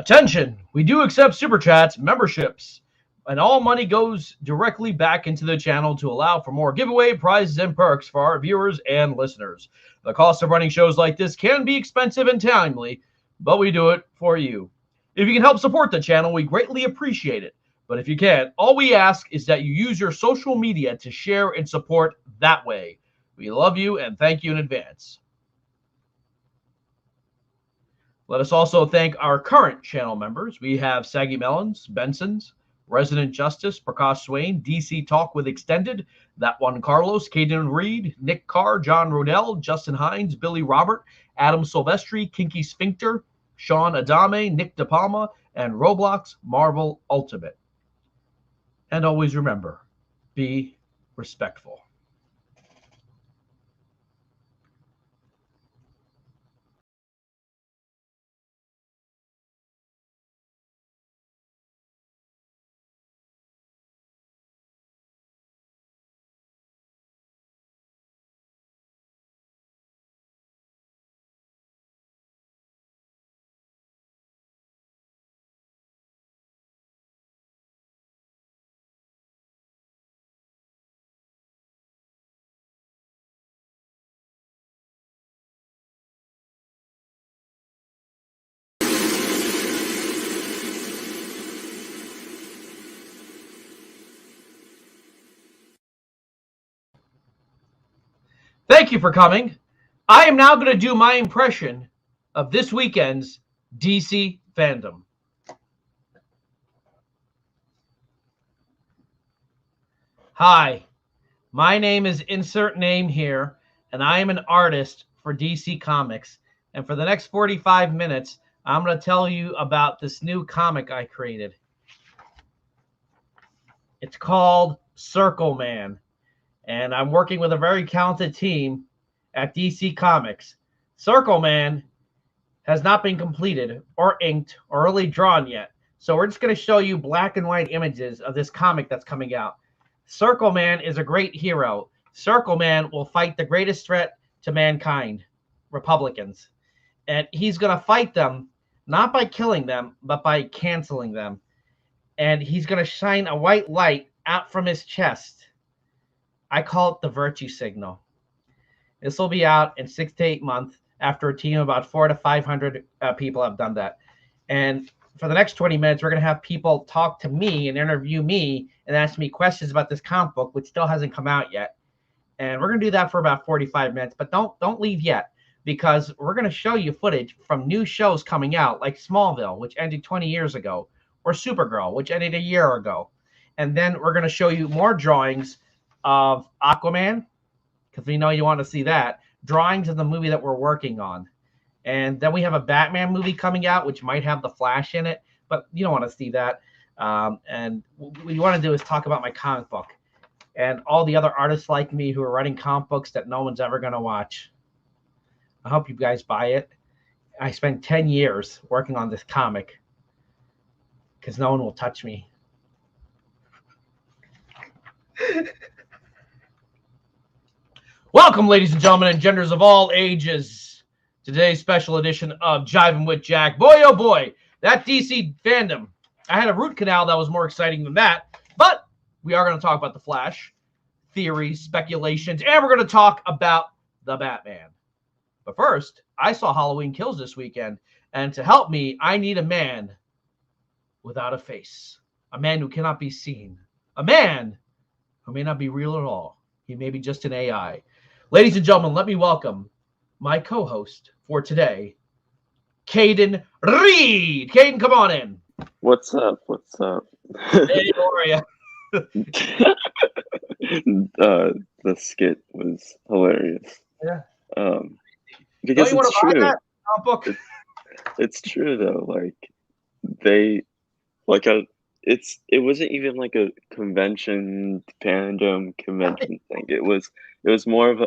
Attention! We do accept super chats, memberships, and all money goes directly back into the channel to allow for more giveaway prizes and perks for our viewers and listeners. The cost of running shows like this can be expensive and timely, but we do it for you. If you can help support the channel, we greatly appreciate it. But if you can't, all we ask is that you use your social media to share and support that way. We love you and thank you in advance. Let us also thank our current channel members. We have Saggy Melons, Benson's, Resident Justice, Prakash Swain, DC Talk with Extended, That One Carlos, Caden Reed, Nick Carr, John Rodell, Justin Hines, Billy Robert, Adam Silvestri, Kinky Sphincter, Sean Adame, Nick DePalma, and Roblox Marvel Ultimate. And always remember, be respectful. Thank you for coming. I am now going to do my impression of this weekend's DC Fandome. Hi, my name is insert name here, and I am an artist for DC Comics. And for the next 45 minutes, I'm going to tell you about this new comic I created. It's called Circle Man. And I'm working with a very talented team at DC Comics. Circle Man has not been completed or inked or really drawn yet. So we're just going to show you black and white images of this comic that's coming out. Circle Man is a great hero. Circle Man will fight the greatest threat to mankind, Republicans. And he's going to fight them, not by killing them, but by canceling them. And he's going to shine a white light out from his chest. I call it the virtue signal. This will be out in 6 to 8 months after a team of about 400 to 500 people have done that. And for the next 20 minutes, we're going to have people talk to me and interview me and ask me questions about this comic book, which still hasn't come out yet. And we're going to do that for about 45 minutes, but don't leave yet, because we're going to show you footage from new shows coming out, like Smallville, which ended 20 years ago, or Supergirl, which ended a year ago. And then we're going to show you more drawings of Aquaman, because we know you want to see that, drawings of the movie that we're working on. And then we have a Batman movie coming out, which might have the Flash in it, but you don't want to see that. And what you want to do is talk about my comic book and all the other artists like me who are writing comic books that no one's ever going to watch. I hope you guys buy it. I spent 10 years working on this comic because no one will touch me. Welcome, ladies and gentlemen, and genders of all ages, to today's special edition of Jivin With Jack. Boy, oh boy, that DC Fandome. I had a root canal that was more exciting than that, but we are going to talk about the Flash, theories, speculations, and we're going to talk about the Batman. But first, I saw Halloween Kills this weekend, and to help me, I need a man without a face, a man who cannot be seen, a man who may not be real at all. He may be just an AI. Ladies and gentlemen, let me welcome my co-host for today, Caden Reed. Caden, come on in. What's up? What's up? Hey, how are you? The skit was hilarious. Yeah. Because Don't you it's true. That book? It's true though. Like they, like it wasn't even like a fandom convention thing. It was more of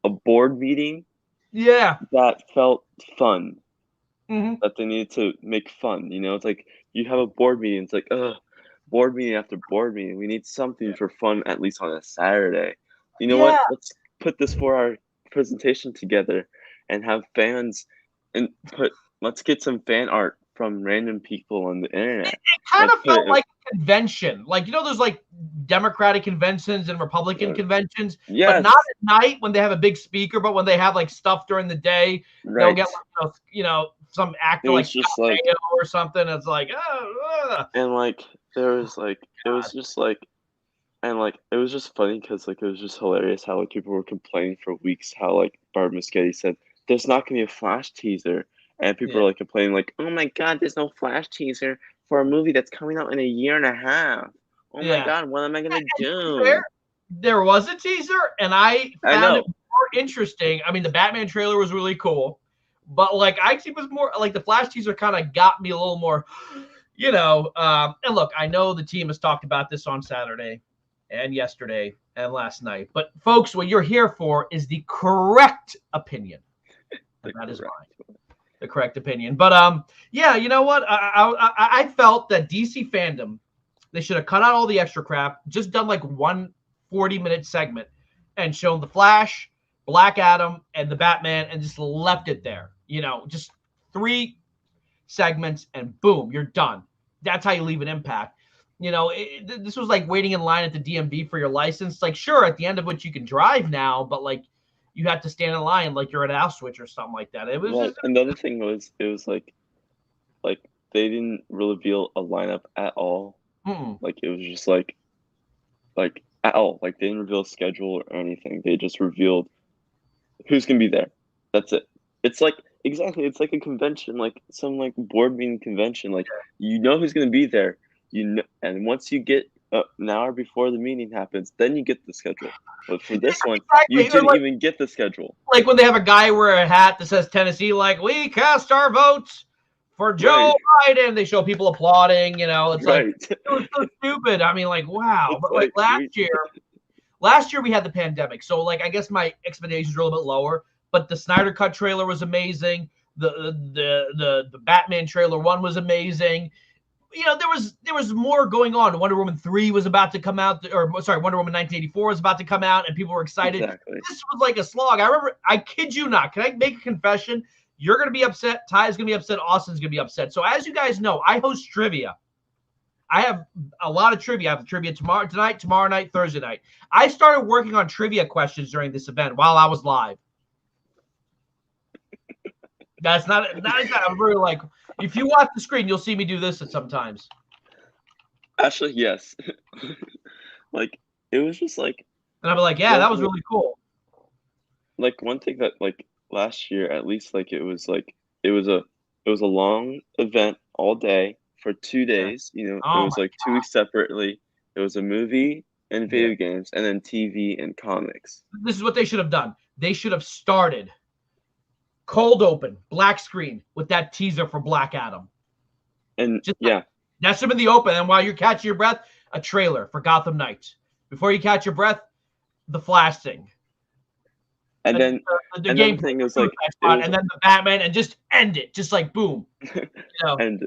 a board meeting. Yeah. That felt fun. Mm-hmm. That they needed to make fun. You know, it's like you have a board meeting. It's like, board meeting after board meeting. We need something for fun, at least on a Saturday. You know what? Let's put this for our presentation together and have fans and let's get some fan art from random people on the internet. It kind of felt like a convention. Like, there's like Democratic conventions and Republican conventions, but not at night when they have a big speaker, but when they have like stuff during the day, they'll get like, some actor like just like or something. It's like, and like there was like it was just like, and like it was just funny because like it was just hilarious how like people were complaining for weeks how like Barb Muschetti said there's not gonna be a Flash teaser, and people were like complaining like, oh my god, there's no Flash teaser for a movie that's coming out in a year and a half. Oh my god, what am I gonna do? There was a teaser, and I found it more interesting. I mean, the Batman trailer was really cool, but like I actually was more like the Flash teaser kind of got me a little more, And look, I know the team has talked about this on Saturday and yesterday and last night, but folks, what you're here for is the correct opinion. That is mine. The correct opinion. But yeah, you know what? I felt that DC Fandome, they should have cut out all the extra crap, just done like one 40-minute segment and shown the Flash, Black Adam, and the Batman, and just left it there. Just 3 segments, and boom, you're done. That's how you leave an impact. This was like waiting in line at the DMV for your license. Like, sure, at the end of which you can drive now, but like you have to stand in line like you're at Auschwitz or something like that. It was just, another thing was it was like they didn't reveal a lineup at all. Like it was just like at all. Like they didn't reveal a schedule or anything. They just revealed who's gonna be there. That's it. It's like it's like a convention, like some like board meeting convention. Like who's gonna be there. And once you get an hour before the meeting happens, then you get the schedule. But for this one, you didn't even get the schedule. Like when they have a guy wear a hat that says Tennessee, like, we cast our votes for Joe Biden. They show people applauding, it's like, it was so stupid. I mean, like, wow. But like last year we had the pandemic. So like, I guess my expectations were a little bit lower, but the Snyder Cut trailer was amazing. The Batman trailer 1 was amazing. There was more going on. Wonder Woman 3 was about to come out, Wonder Woman 1984 was about to come out, and people were excited. Exactly. This was like a slog. I remember, I kid you not. Can I make a confession? You're going to be upset. Ty's going to be upset. Austin's going to be upset. So as you guys know, I host trivia. I have a lot of trivia. I have trivia tomorrow night, Thursday night. I started working on trivia questions during this event while I was live. That's not. I'm really like. If you watch the screen, you'll see me do this sometimes. Actually, yes. Like it was just like. And I'm like, yeah, that was really cool. Like one thing that like last year, at least, like it was a long event all day for 2 days. It was like 2 weeks separately. It was a movie and video games, and then TV and comics. This is what they should have done. They should have started cold open, black screen with that teaser for Black Adam. And that should have been the open. And while you're catching your breath, a trailer for Gotham Knights. Before you catch your breath, the Flash thing. And then the game thing was like, and then the Batman, and just end it, just like boom. And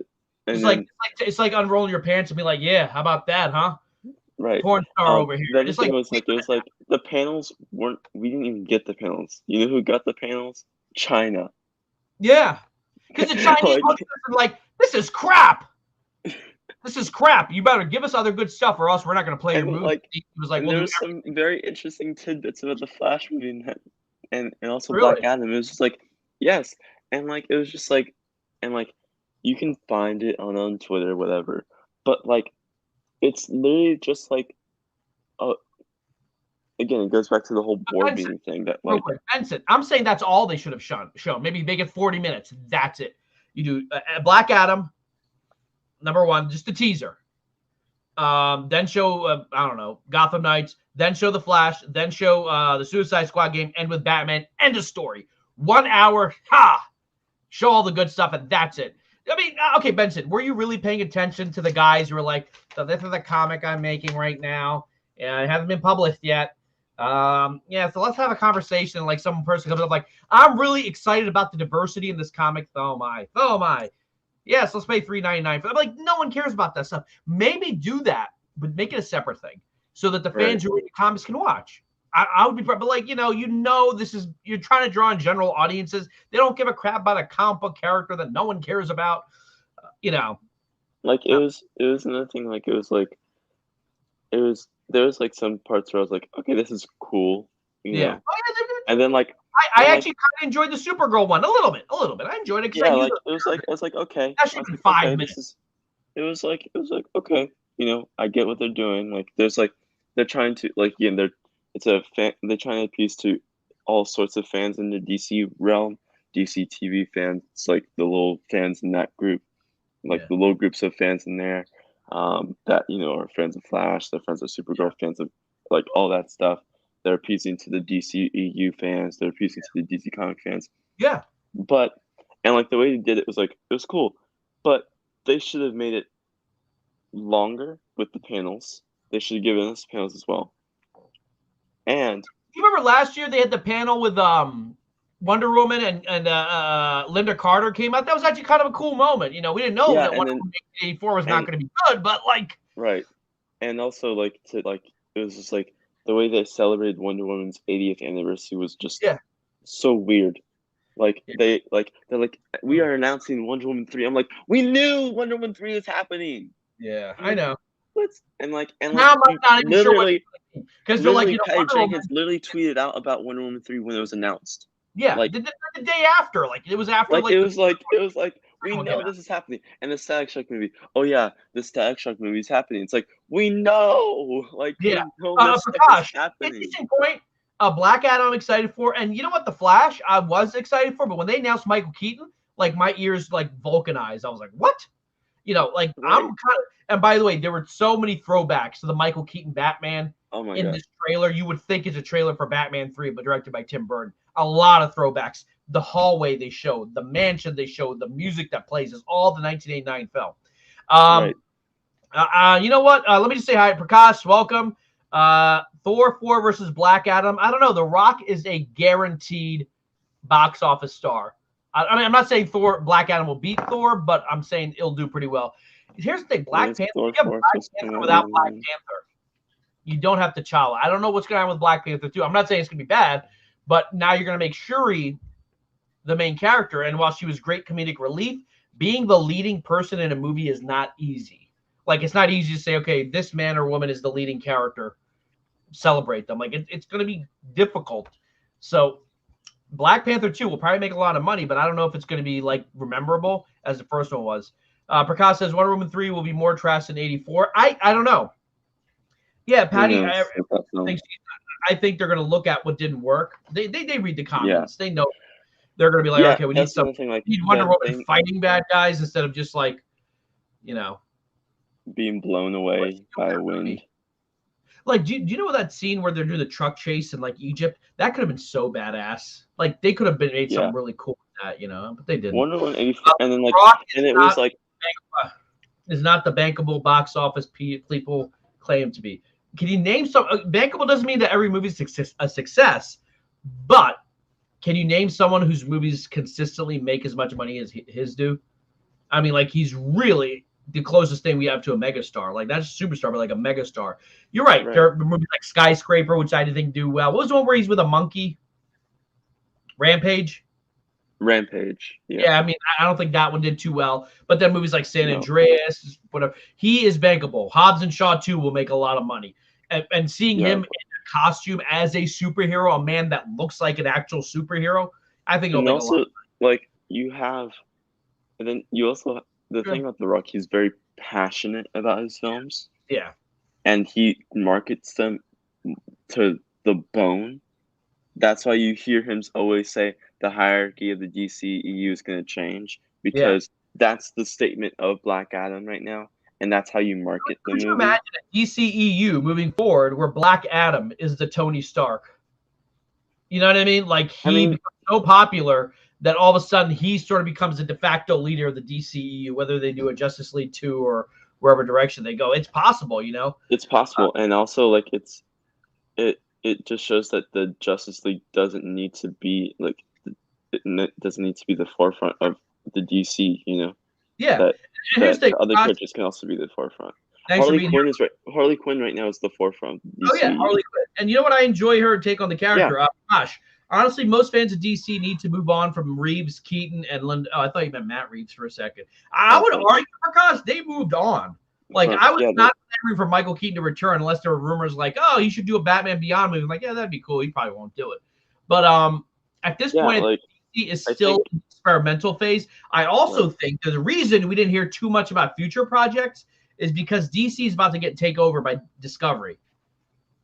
it's like unrolling your pants and be like, yeah, how about that, huh? Right. Porn star over here. Then it was like the panels weren't. We didn't even get the panels. You know who got the panels? China. Yeah, because the Chinese like, this is crap. This is crap. You better give us other good stuff, or else we're not going to play your movie. Like, he was like, there was some very interesting tidbits about the Flash movie and also really? Black Adam. It was just like, yes, and like it was just like, and like you can find it on Twitter, whatever. But like, it's literally just like, again, it goes back to the whole board meeting thing that like. Benson, I'm saying that's all they should have shown. Maybe make it 40 minutes. That's it. You do Black Adam, number 1, just a teaser. Then show I don't know, Gotham Knights. Then show the Flash. Then show the Suicide Squad game. End with Batman. End of story. 1 hour. Show all the good stuff, and that's it. I mean, okay, Benson, were you really paying attention to the guys who were like, so this is the comic I'm making right now. Yeah, it hasn't been published yet. So let's have a conversation. Like some person comes up like, I'm really excited about the diversity in this comic. So am I. Yes, let's pay $3.99 for. I'm like, no one cares about that stuff. Maybe do that, but make it a separate thing so that the fans who read the comics can watch. I would be, but like, this is, you're trying to draw in general audiences. They don't give a crap about a comic book character that no one cares about. you know. Like it was another thing. Like it was like there was like some parts where I was like, okay, this is cool, you know. Oh, yeah, and then like I actually kind of enjoyed the Supergirl one a little bit. I enjoyed it because like it was like okay, that should have been 5 minutes. It was like okay, you know, I get what they're doing. Like there's like they're trying to like again they're trying to appease to all sorts of fans in the DC realm, DC TV fans, like the little fans in that group, like the little groups of fans in there, that you know are fans of Flash, they're fans of Supergirl, fans of like all that stuff. They're appeasing to the DCEU fans. They're appeasing to the DC comic fans. Yeah. But and like the way they did it was like it was cool, but they should have made it longer with the panels. They should have given us panels as well. And you remember last year they had the panel with Wonder Woman and Linda Carter came out. That was actually kind of a cool moment. You know, we didn't know that Wonder Woman 84 was not going to be good, but like right. And also like to like it was just like the way they celebrated Wonder Woman's 80th anniversary was just so weird. Like they're like we are announcing Wonder Woman 3. I'm like, we knew Wonder Woman 3 was happening. Yeah, I know. And now I'm not even sure because they're like, you know, Patty Jenkins literally tweeted out about Wonder Woman 3 when it was announced. Yeah, like the day after, like it was after, like it was like we know this is happening, and the Static Shock movie. Oh yeah, the Static Shock movie is happening. It's like we know, like yeah. we know this Prakash, is happening. Interesting point. Black Adam I'm excited for, and you know what, the Flash I was excited for, but when they announced Michael Keaton, like my ears like vulcanized. I was like, what? You know, like I'm kind of. And by the way, there were so many throwbacks to the Michael Keaton Batman in this trailer. You would think it's a trailer for Batman 3, but directed by Tim Burton. A lot of throwbacks. The hallway they showed, the mansion they showed, the music that plays is all the 1989 film. You know what? Let me just say hi, Prakash. Welcome. Thor 4 versus Black Adam. I don't know. The Rock is a guaranteed box office star. I mean, I'm not saying Black Adam will beat Thor, but I'm saying it'll do pretty well. Here's the thing, Black Panther. You have Black Panther without Black Panther. You don't have T'Challa. I don't know what's going on with Black Panther 2. I'm not saying it's going to be bad, but now you're going to make Shuri the main character. And while she was great comedic relief, being the leading person in a movie is not easy. Like, it's not easy to say, okay, this man or woman is the leading character. Celebrate them. Like, it's going to be difficult. So Black Panther 2 will probably make a lot of money, but I don't know if it's going to be, like, memorable as the first one was. Prakash says Wonder Woman 3 will be more trash than 84. I don't know. Yeah, Patty, I think they're going to look at what didn't work. They read the comments. They know they're going to be like, okay, we need something. Like, need Wonder Woman fighting bad guys instead of just like, you know, being blown away by a wind. Like, do you know that scene where they're doing the truck chase in like Egypt? That could have been so badass. Like, they could have made something really cool with that, you know, but they didn't. Wonder Woman 84, and then like, and it was like. Is not the bankable box office people claim to be. Can you name some? Bankable doesn't mean that every movie is a success, but can you name someone whose movies consistently make as much money as his do? I mean, like, he's really the closest thing we have to a megastar. Like, not just a superstar, but like a megastar. You're right. There are movies like Skyscraper, which I didn't think do well. What was the one where he's with a monkey? Rampage. Yeah, I mean, I don't think that one did too well. But then movies like San Andreas, whatever, he is bankable. Hobbs and Shaw 2 will make a lot of money. And seeing him in a costume as a superhero, a man that looks like an actual superhero, I think it'll make a lot of money. Like, you have, and then you also, the thing about The Rock, he's very passionate about his films. Yeah. And he markets them to the bone. That's why you hear him always say the hierarchy of the DCEU is going to change, because that's the statement of Black Adam right now, and that's how you market the movie. Could you imagine a DCEU moving forward where Black Adam is the Tony Stark? You know what I mean? Like, he becomes so popular that all of a sudden he sort of becomes the de facto leader of the DCEU, whether they do a Justice League 2 or wherever direction they go. It's possible, you know? It's possible, and also, like, it just shows that the Justice League doesn't need to be like it doesn't need to be the forefront of the DC, you know. Yeah, that other characters can also be the forefront. Harley Quinn right now is the forefront. Oh yeah, Harley Quinn. And you know what I enjoy her take on the character? Gosh, honestly, most fans of DC need to move on from Reeves, Keaton, and Lind. Oh, I thought you meant Matt Reeves for a second. I would argue because they moved on. Like, I was not clamoring for Michael Keaton to return unless there were rumors like, oh, he should do a Batman Beyond movie. I'm like, yeah, that'd be cool. He probably won't do it. But at this point, like, DC is still in the experimental phase. I also think there's a reason we didn't hear too much about future projects is because DC is about to get taken over by Discovery.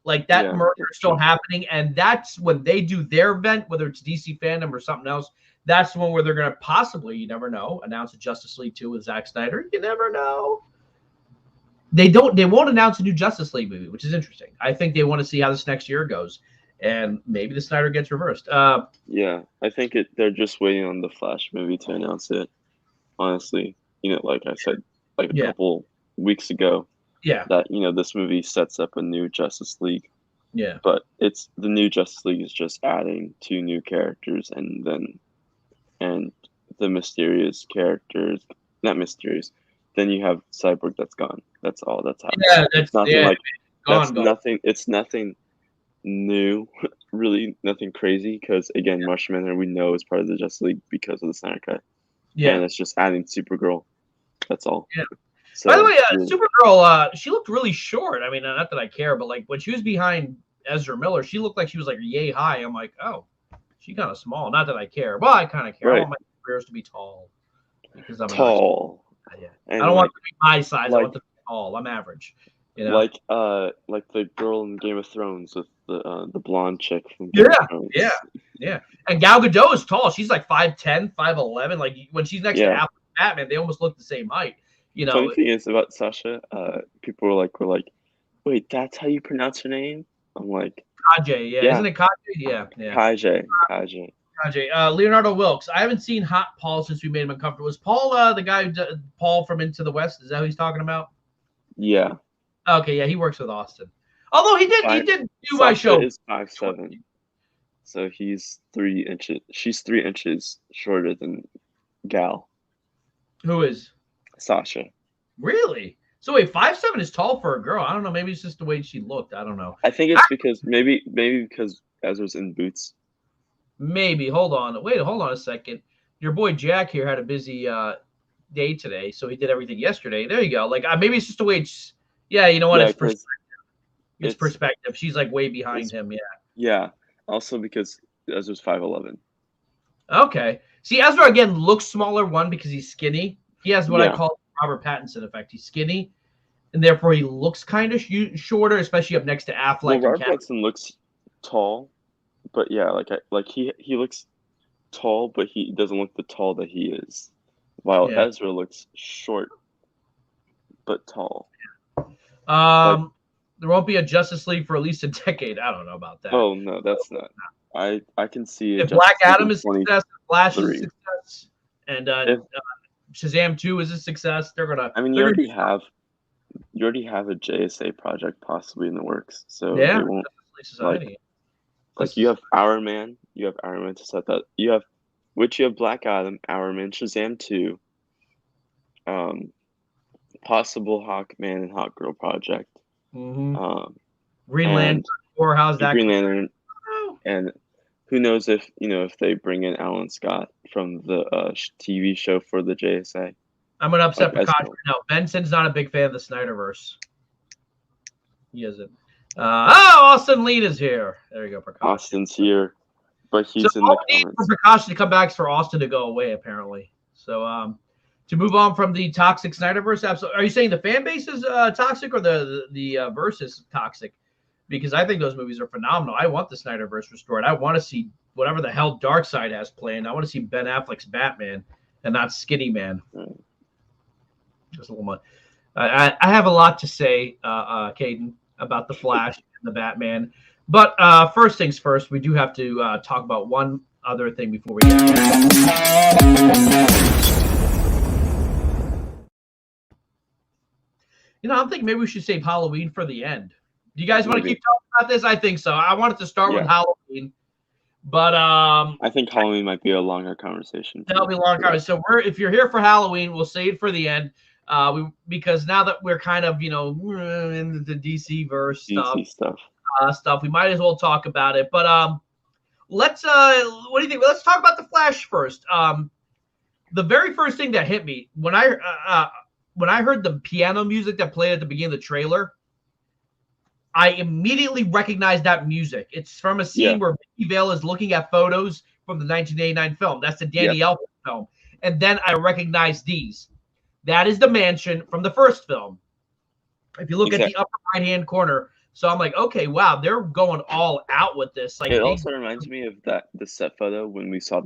Like, that merger is still happening, and that's when they do their event, whether it's DC Fandome or something else. That's the one where they're going to possibly, you never know, announce a Justice League 2 with Zack Snyder. You never know. They won't announce a new Justice League movie, which is interesting. I think they want to see how this next year goes, and maybe the Snyder gets reversed. Yeah, I think they're just waiting on the Flash movie to announce it. Honestly, like I said, like a couple weeks ago. Yeah. That this movie sets up a new Justice League. Yeah. But the new Justice League is just adding 2 new characters and the mysterious characters, not mysterious. Then you have Cyborg that's gone. That's all that's happening. Yeah, that's nothing gone. Nothing. It's nothing new, really nothing crazy. Because again, Martian Manhunter we know is part of the Justice League because of the Snyder Cut. Yeah, and it's just adding Supergirl. That's all. Yeah. So, by the way, Supergirl, she looked really short. I mean, not that I care, but like when she was behind Ezra Miller, she looked like she was like yay high. I'm like, oh, she kind of small. Not that I care. Well, I kind of care. Right. I want my careers to be tall because I'm tall. Yeah. I don't want to be my size. I want to be tall. I'm average. Like the girl in Game of Thrones with the blonde chick from Game of Thrones. Yeah. And Gal Gadot is tall. She's like 5'10", 5'11". Like when she's next to Batman, they almost look the same height. Funny thing is about Sasha, people were like, wait, that's how you pronounce her name? I'm like, Kajay, isn't it Kajay? Yeah. Kajay. Leonardo Wilkes. I haven't seen Hot Paul since we made him uncomfortable. Was Paul the guy Paul from Into the West? Is that who he's talking about? Yeah. Okay, yeah, he works with Austin. Although he did do my show. Sasha is 5'7", so he's 3 inches. She's 3 inches shorter than Gal. Who is? Sasha. Really? So wait, 5'7" is tall for a girl. I don't know. Maybe it's just the way she looked. I don't know. I think it's because maybe because Ezra's in boots. Maybe. Hold on a second. Your boy Jack here had a busy day today, so he did everything yesterday. There you go. Like maybe it's just the way it's. Yeah, you know what? It's perspective. It's perspective. She's like way behind him. Yeah. Yeah. Also because Ezra's 5'11". Okay. See, Ezra again looks smaller. One because he's skinny. He has what I call Robert Pattinson effect. He's skinny, and therefore he looks kind of shorter, especially up next to Affleck. Well, Robert Pattinson looks tall, but he looks tall, but he doesn't look the tall that he is. While Ezra looks short, but tall. There won't be a Justice League for at least a decade. I don't know about that. Oh no, that's not. I can see if Black Adam is a success, Flash is a success, and Shazam 2 is a success. They're gonna. I mean, you already have a JSA project possibly in the works, so they won't. Like you have Iron Man to set that. You have Black Adam, Iron Man, Shazam 2, possible Hawkman and Hawkgirl project. Mm-hmm. Green Lantern, or how's that? Green Lantern, and who knows if they bring in Alan Scott from the TV show for the JSA. I'm gonna upset Prakash. No, Benson's not a big fan of the Snyderverse. He isn't. Austin Lean is here. There you go, Prakash. Austin's here, but he's in the comments. For Prakash to come back is for Austin to go away, apparently. So, to move on from the toxic Snyderverse, absolutely. Are you saying the fan base is toxic or the verse is toxic? Because I think those movies are phenomenal. I want the Snyderverse restored. I want to see whatever the hell Darkseid has planned. I want to see Ben Affleck's Batman and not Skinny Man. Just a little much. I have a lot to say, Caden, about the Flash and the Batman. But first things first, we do have to talk about one other thing before we get to that. I'm thinking maybe we should save Halloween for the end. Do you guys want to keep talking about this? I think so. I wanted to start with Halloween, but I think Halloween might be a longer conversation. That'll be a long conversation. So if you're here for Halloween, we'll save it for the end. Because now that we're kind of in the DC verse stuff, we might as well talk about it. But Let's what do you think? Let's talk about the Flash first. The very first thing that hit me when I heard the piano music that played at the beginning of the trailer, I immediately recognized that music. It's from a scene where Vicky Vale is looking at photos from the 1989 film. That's the Danny Elfman film. And then I recognized these. That is the mansion from the first film. If you look at the upper right-hand corner, so I'm like, okay, wow, they're going all out with this. Like, it also reminds me of the set photo when we saw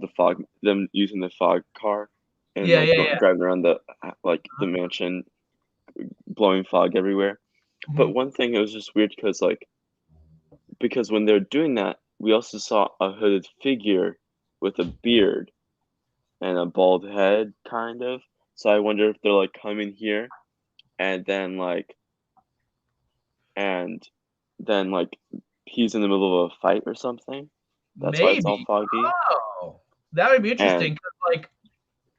them using the fog car and driving around the mansion, blowing fog everywhere. Mm-hmm. But one thing, it was just weird because when they're doing that, we also saw a hooded figure with a beard and a bald head, kind of. So I wonder if they're like coming here, and then he's in the middle of a fight or something. That's why it's all foggy. Oh, that would be interesting.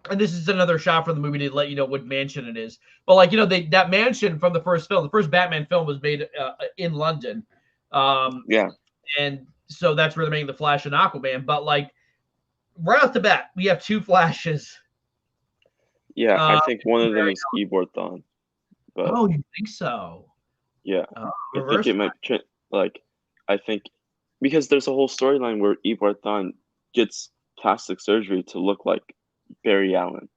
And this is another shot from the movie to let you know what mansion it is. But that mansion from the first film, the first Batman film was made in London. And so that's where they're making the Flash and Aquaman. But right off the bat, we have two Flashes. Yeah, I think one of them is Eobard Thawne. Oh, you think so? Yeah, I think it might I think because there's a whole storyline where Eobard Thawne gets plastic surgery to look like Barry Allen.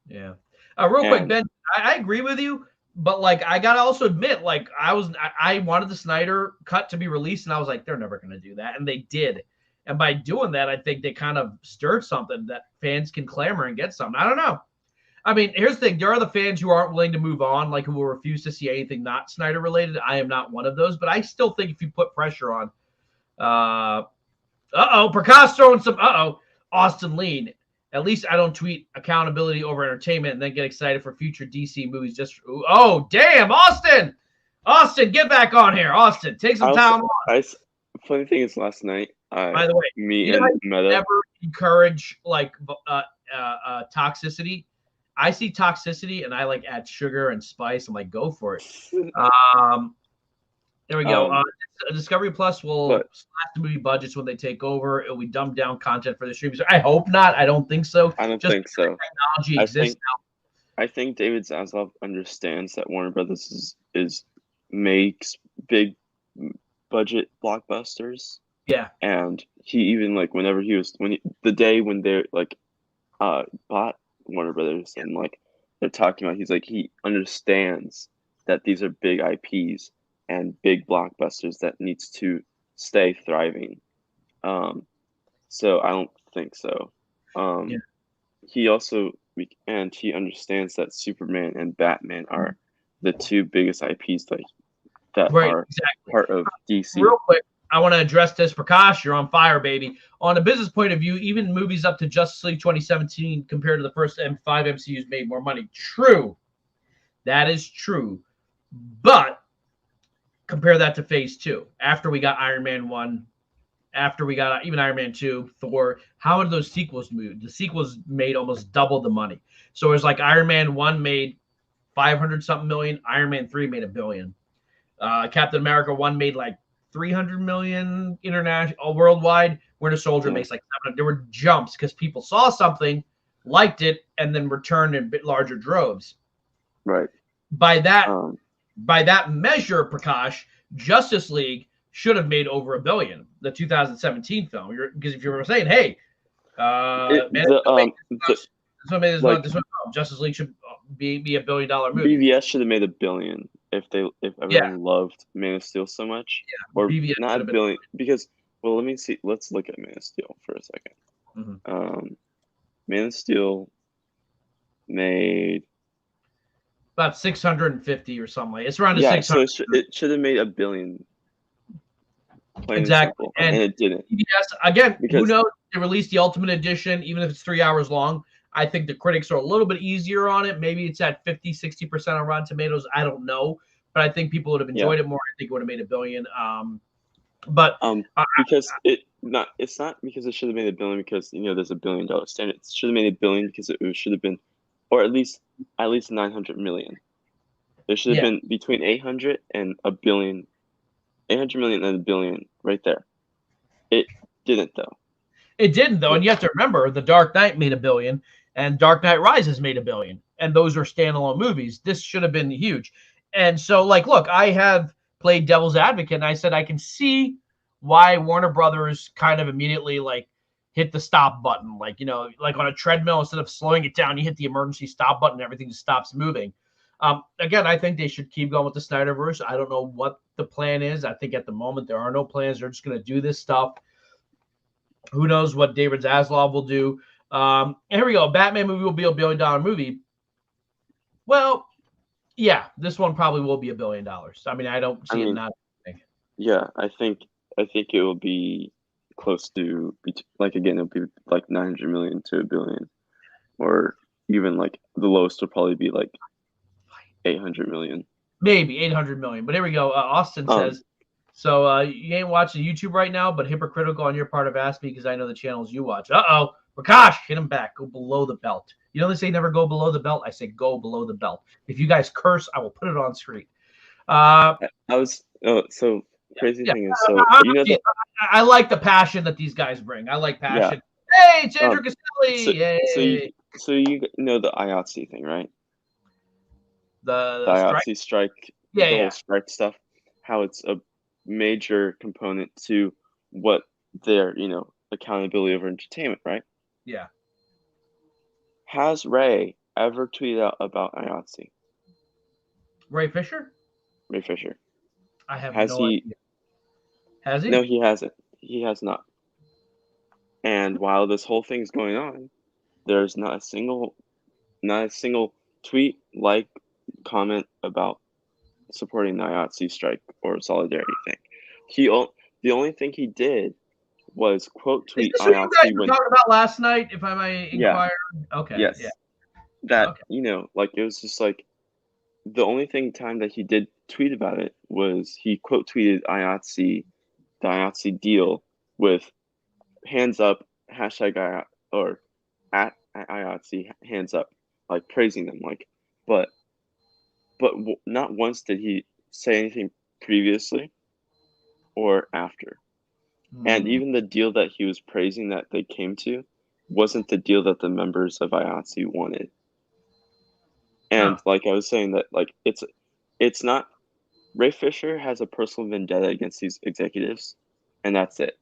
Yeah. Real quick, Ben, I agree with you, but I gotta also admit, I wanted the Snyder cut to be released, and I was like, they're never gonna do that, and they did. And by doing that, I think they kind of stirred something that fans can clamor and get something. I don't know. I mean, here's the thing. There are the fans who aren't willing to move on, who will refuse to see anything not Snyder related. I am not one of those, but I still think if you put pressure on, Prakash throwing some, Austin Lean. At least I don't tweet accountability over entertainment and then get excited for future DC movies. Damn, Austin! Austin, get back on here. Austin, take some time on. Funny thing is, last night, by the way, and Meta never encourage toxicity. I see toxicity and I add sugar and spice. I'm like, go for it. There we go. Discovery Plus will slash the movie budgets when they take over. It'll be dumbed down content for the streamers. I hope not. I don't think so. I don't think so. Technology exists now. I think David Zaslav understands that Warner Brothers makes big budget blockbusters. Yeah. And he even the day when they bought Warner Brothers and they're talking about, he understands that these are big IPs and big blockbusters that needs to stay thriving. So I don't think so. He also he understands that Superman and Batman are the two biggest IPs that are part of DC. Real quick, I want to address this. Prakash, you're on fire, baby. On a business point of view, even movies up to Justice League 2017 compared to the first M5 MCUs made more money. True. That is true. But compare that to Phase 2. After we got Iron Man 1, after we got even Iron Man 2, Thor, how did those sequels move? The sequels made almost double the money. So it was Iron Man 1 made 500-something million. Iron Man 3 made $1 billion. Captain America 1 made 300 million international worldwide. Winter Soldier makes 700. There were jumps because people saw something, liked it, and then returned in a bit larger droves. Right. By that measure, Prakash, Justice League should have made over $1 billion. The 2017 film, because if you were saying, "Hey, Justice League should be $1 billion movie," BVS should have made $1 billion. If everyone loved Man of Steel so much, or BVS not $1 billion, because let me see. Let's look at Man of Steel for a second. Mm-hmm. Man of Steel made about 650 or something. It's around 600. So it should have made $1 billion. Exactly, and it didn't. BVS again. Who knows? They released the Ultimate Edition, even if it's 3 hours long. I think the critics are a little bit easier on it. Maybe it's at 50-60% on Rotten Tomatoes. I don't know. But I think people would have enjoyed it more. I think it would have made $1 billion. Because it's not because it should have made $1 billion because there's $1 billion standard. It should have made $1 billion because it should have been, or at least 900 million. There should have been between 800 and $1 billion, 800 million and $1 billion right there. It didn't though. It didn't though, and you have to remember, The Dark Knight made $1 billion, and Dark Knight Rises made $1 billion, and those are standalone movies. This should have been huge, and so like, look, I have played devil's advocate, and I said I can see why Warner Brothers kind of immediately like hit the stop button, like, you know, like on a treadmill, instead of slowing it down, you hit the emergency stop button, everything just stops moving. Again, I think they should keep going with the Snyderverse. I don't know what the plan is. I think at the moment there are no plans. They're just going to do this stuff. Who knows what David Zaslav will do? Here we go. Batman movie will be $1 billion movie. Well, yeah, this one probably will be $1 billion. I mean, I don't see it not. Yeah, I think it will be close to, like, again, it'll be like 900 million to $1 billion, or even like the lowest will probably be like 800 million. Maybe 800 million. But here we go. Austin says, so you ain't watching YouTube right now, but hypocritical on your part of asking me because I know the channels you watch. Uh-oh. Prakash, hit him back. Go below the belt. You know they say never go below the belt? I say go below the belt. If you guys curse, I will put it on screen. Crazy thing is, so you know that I like the passion that these guys bring. I like passion. Yeah. Hey, it's Andrew Caselli. So you know the IATSE thing, right? The IATSE strike, whole strike stuff. How it's a major component to what their, you know, accountability over entertainment, right? Yeah. Has Ray ever tweeted out about IATSE? Ray Fisher? Ray Fisher. I have no idea. Has he? No, he hasn't. He has not. And while this whole thing's going on, there's not a single tweet, like, comment about supporting the IATSE strike or solidarity thing. The only thing he did was quote tweet IATSE. Is this what you guys were talking about last night, if I may inquire? Yeah. Okay. Yes. Yeah. That, okay. You know, like, it was just like the only time that he did tweet about it was he quote tweeted IATSE, the IATSE deal with hands up, hashtag or at IATSE, hands up, like praising them, like, but not once did he say anything previously or after. And even the deal that he was praising that they came to wasn't the deal that the members of IATSE wanted. And like I was saying, that like it's not, Ray Fisher has a personal vendetta against these executives, and that's it.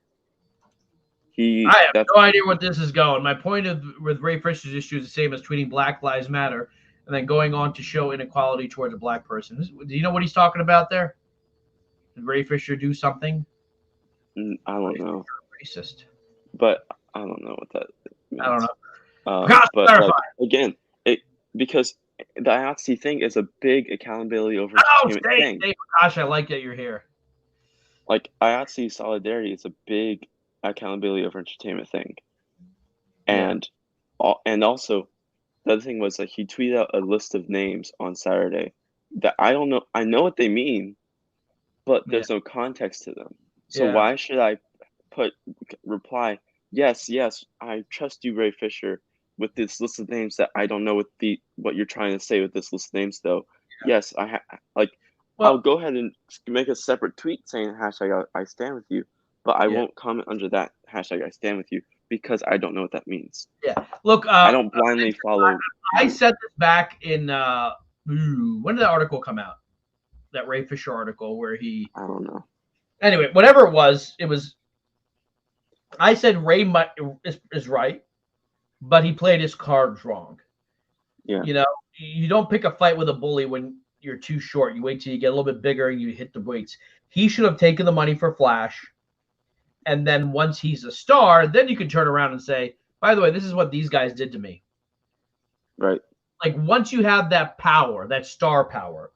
I have no idea what this is going. My point with Ray Fisher's issue is the same as tweeting Black Lives Matter and then going on to show inequality towards a black person. Do you know what he's talking about there? Did Ray Fisher do something? I don't know. Racist. But I don't know what that means. I don't know. But like, again, because the IATSE thing is a big accountability over thing. Gosh, I like that you're here. Like, IATSE solidarity is a big accountability over entertainment thing. And also, the other thing was that he tweeted out a list of names on Saturday that I don't know. I know what they mean, but there's no context to them. So why should I reply, yes, I trust you, Ray Fisher, with this list of names that I don't know what you're trying to say with this list of names, though. Yes, I'll go ahead and make a separate tweet saying hashtag I stand with you, but I won't comment under that hashtag I stand with you because I don't know what that means. Yeah, look, I don't blindly follow. I said this back in when did that article come out? That Ray Fisher article where he, I don't know. Anyway, whatever it was. I said Ray is right, but he played his cards wrong. Yeah. You know, you don't pick a fight with a bully when you're too short. You wait till you get a little bit bigger and you hit the weights. He should have taken the money for Flash. And then once he's a star, then you can turn around and say, by the way, this is what these guys did to me. Right. Like, once you have that power, that star power,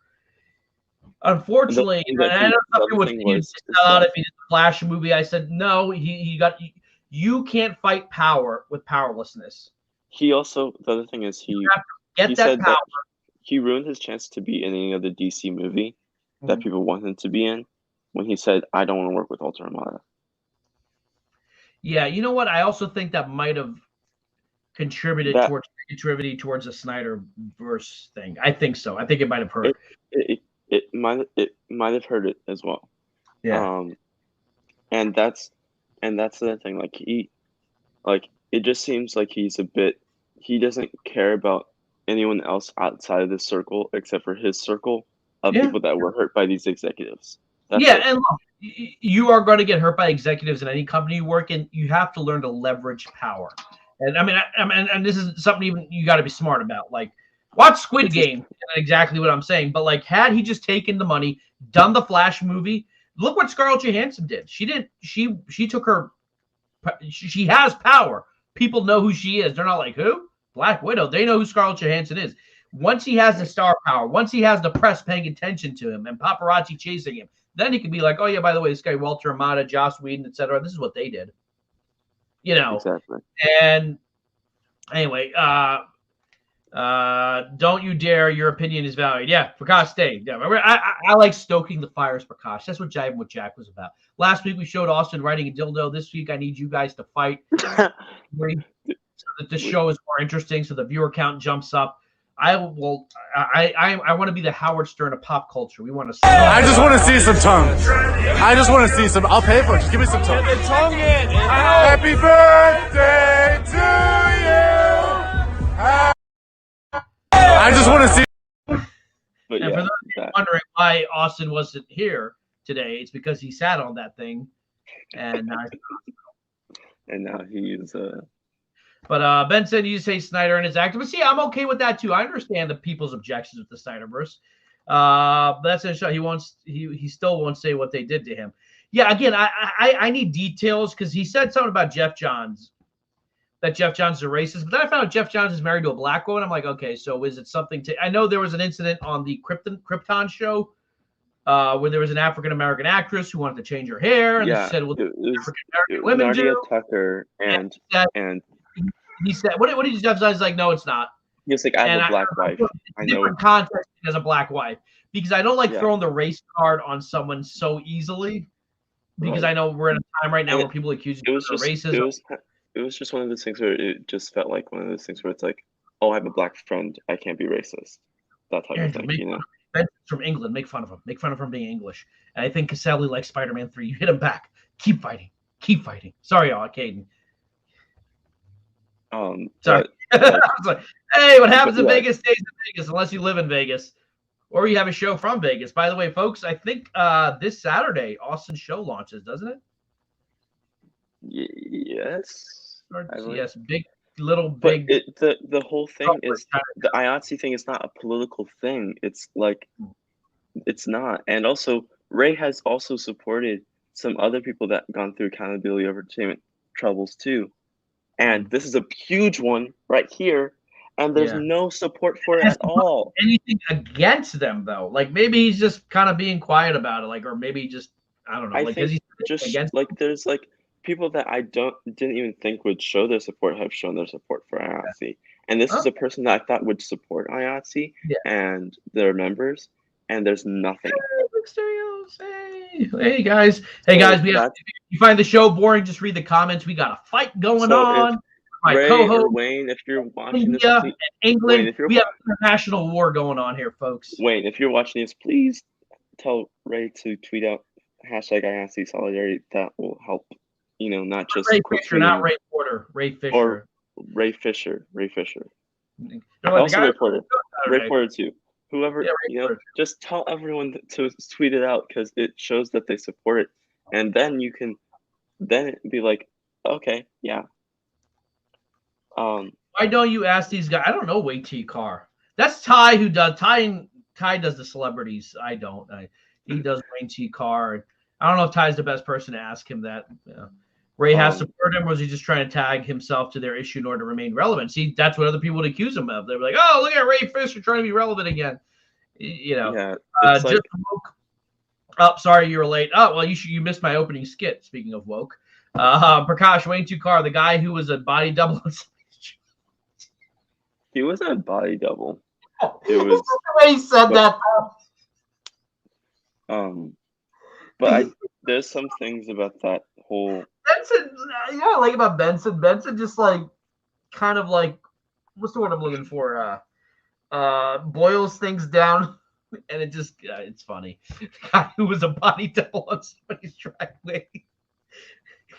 unfortunately, and I know something would out if he did the Flash movie. I said, no, you can't fight power with powerlessness. He also, the other thing is he said that he ruined his chance to be in any other DC movie that people want him to be in when he said, I don't want to work with Ultra Armada. Yeah, you know what? I also think that might have contributed towards negativity towards the Snyderverse thing. I think so. I think it might have hurt. It might have hurt it as well. Yeah. And that's And that's the thing. It just seems like he doesn't care about anyone else outside of this circle except for his circle of people that were hurt by these executives. And look, you are going to get hurt by executives in any company you work in. You have to learn to leverage power. And I mean, and this is something even you got to be smart about. Like, watch Squid Game. Exactly what I'm saying. But like, had he just taken the money, done the Flash movie, look what Scarlett Johansson did. She took her. She has power. People know who she is. They're not like, who? Black Widow. They know who Scarlett Johansson is. Once he has the star power, once he has the press paying attention to him and paparazzi chasing him, then he can be like, oh yeah, by the way, this guy Walter Amada, Joss Whedon, etc. This is what they did. You know. Exactly. And anyway, don't you dare. Your opinion is valued. Yeah, Prakash, stay. Yeah, I like stoking the fires, Prakash. That's what Jiving with Jack was about. Last week we showed Austin riding a dildo. This week I need you guys to fight so that the show is more interesting, so the viewer count jumps up. I want to be the Howard Stern of pop culture. We want to. I just want to see some tongues. I just want to see some. I'll pay for it. Just give me some tongues. Get the tongue in. Happy birthday to you. I just want to see. But and for those wondering why Austin wasn't here today, it's because he sat on that thing, and now he's. But Ben said you say Snyder and his actor. But see, I'm okay with that too. I understand the people's objections with the Snyderverse. But that's a show. He still won't say what they did to him. Yeah, again, I need details because he said something about Jeff Johns, that Jeff Johns is a racist. But then I found out Jeff Johns is married to a black woman. I'm like, okay, so is it something to? I know there was an incident on the Krypton show where there was an African American actress who wanted to change her hair, and they said, "Well, African American women Nadia do." Tucker and he said, "What did Jeff Johns like? No, it's not." He was like, "I have a black wife." I know. Different context as a black wife because I don't like throwing the race card on someone so easily. Because I know we're in a time right now where people accuse you of racism. It was just one of those things where it just felt like one of those things where it's like, oh, I have a black friend, I can't be racist. That type of thing, you know. Ben's from England, make fun of him. Make fun of him being English. And I think Caselli likes Spider-Man 3. You hit him back. Keep fighting. Keep fighting. Sorry, y'all, Caden. Sorry. I was like, hey, what happens in Vegas stays in Vegas unless you live in Vegas. Or you have a show from Vegas. By the way, folks, I think this Saturday, Austin's show launches, doesn't it? Yes. Yes, big. The whole thing is the IATSE thing is not a political thing. It's like, it's not. And also, Ray has also supported some other people that gone through accountability over entertainment troubles too. And this is a huge one right here. And there's no support for it at all. Anything against them, though? Like, maybe he's just kind of being quiet about it. Like, or maybe just, I don't know. I think just, like, there's, like, people that I didn't even think would show their support have shown their support for IATSE. And this is a person that I thought would support IATSE and their members. And there's nothing. Hey, guys. Hey, guys. You find the show boring, just read the comments. We got a fight going on. My co-host Wayne, if you're watching India this, and England, we have an international war going on here, folks. Wayne, if you're watching this, please tell Ray to tweet out #IATSE solidarity. That will help. You know, not just Ray Fisher, not Ray Porter, Ray Fisher, or Ray Fisher. Ray Fisher. No, also Ray Porter. Ray Porter too. Whoever, just tell everyone to tweet it out because it shows that they support it, and then you can be like, okay, yeah. Why don't you ask these guys? I don't know Wei T. Carr. That's Ty who does. Ty does the celebrities. I don't. He does Wayne T. Carr. I don't know if Ty's the best person to ask him that. Ray has supported him, or was he just trying to tag himself to their issue in order to remain relevant? See, that's what other people would accuse him of. They're like, "Oh, look at Ray Fisher trying to be relevant again." You know. Yeah, just woke. Oh, sorry, you were late. Oh, well, you missed my opening skit. Speaking of woke, Prakash Wayne T. Carr, the guy who was a body double. He wasn't a body double. It was the way he said that. But there's some things about that whole Benson. I like about Benson. Benson just like kind of like, what's the word I'm looking for? Boils things down, and it just it's funny. The guy who was a body double on somebody's driveway.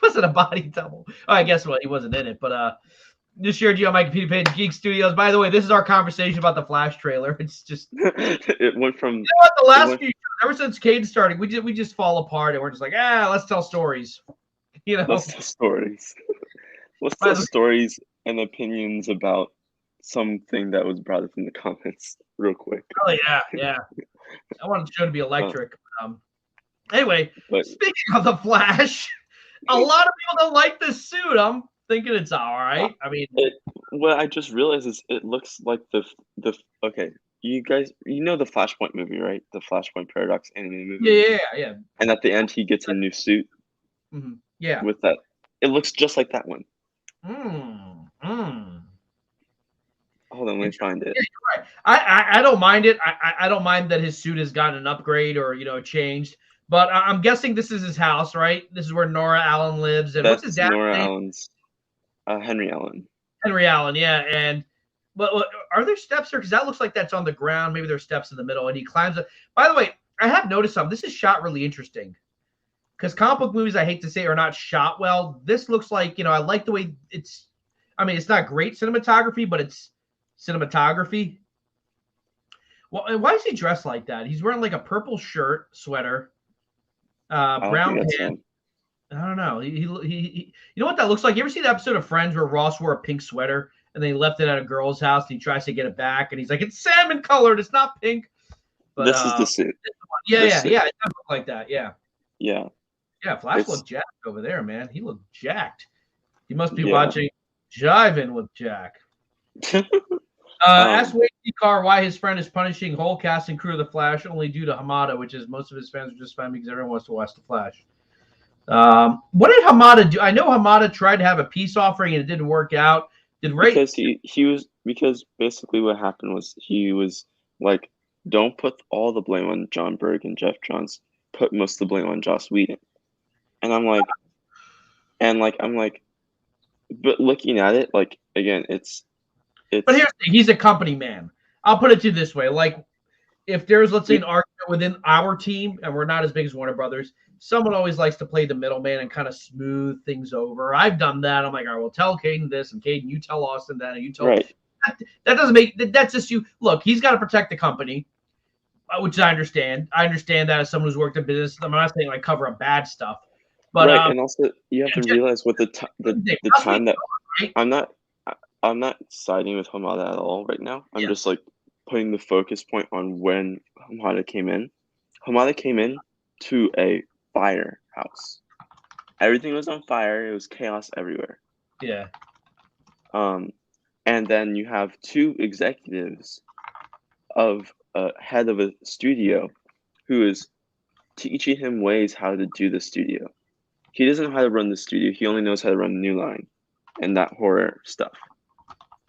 wasn't a body double. Oh, I guess what he wasn't in it, but just shared you on my computer page, Geek Studios. By the way, this is our conversation about the Flash trailer. It's just it went from the last few ever since Cade started, we just fall apart and we're just like, let's tell stories. Let's tell stories. Let's tell stories and opinions about something that was brought up in the comments real quick. Oh yeah. I wanted the show to be electric. Anyway, speaking of the Flash, a lot of people don't like this suit. I'm thinking it's all right. I mean, what I just realized is it looks like the okay. You guys, the Flashpoint movie, right? The Flashpoint Paradox anime movie. Yeah. And at the end, he gets a new suit. Mm-hmm. Yeah. With that, it looks just like that one. Hold on, let me find it. Yeah, you're right. I don't mind it. I don't mind that his suit has gotten an upgrade or changed. But I'm guessing this is his house, right? This is where Nora Allen lives. And what's his dad's Nora name? Allen's Henry Allen. Henry Allen, yeah. And but are there steps there? Because that looks like that's on the ground. Maybe there's steps in the middle, and he climbs up. By the way, I have noticed something. This is shot really interesting. Because comic book movies, I hate to say, are not shot well. This looks like, I like the way it's. I mean, it's not great cinematography, but it's cinematography. Well, and why is he dressed like that? He's wearing like a purple shirt, sweater, brown pants. I don't know. He you know what that looks like? You ever see the episode of Friends where Ross wore a pink sweater and then he left it at a girl's house and he tries to get it back and he's like, it's salmon colored, it's not pink. But, this is the suit. Yeah, it does look like that. Yeah. Yeah. Yeah, Flash looked jacked over there, man. He looked jacked. He must be watching Jivin with Jack. Ask Wade Car why his friend is punishing whole cast and crew of The Flash only due to Hamada, which is most of his fans are just fine because everyone wants to watch The Flash. What did Hamada do? I know Hamada tried to have a peace offering and it didn't work out. Because basically what happened was he was like, don't put all the blame on John Berg and Jeff Johns. Put most of the blame on Joss Whedon. And I'm like, but looking at it, like, again, it's. But here's the thing, he's a company man. I'll put it to you this way: like, if there's, let's say, an argument within our team, and we're not as big as Warner Brothers, someone always likes to play the middleman and kind of smooth things over. I've done that. I'm like, all right, well, tell Caden this, and Caden, you tell Austin that, and you tell. Right. That doesn't make. That's just you. Look, he's got to protect the company, which I understand. I understand that as someone who's worked in business. I'm not saying like cover up bad stuff. But, right, and also you have to realize with the time that I'm not siding with Hamada at all right now. I'm just like putting the focus point on when Hamada came in. Hamada came in to a firehouse. Everything was on fire. It was chaos everywhere. Yeah. And then you have two executives of a head of a studio who is teaching him ways how to do the studio. He doesn't know how to run the studio. He only knows how to run New Line and that horror stuff,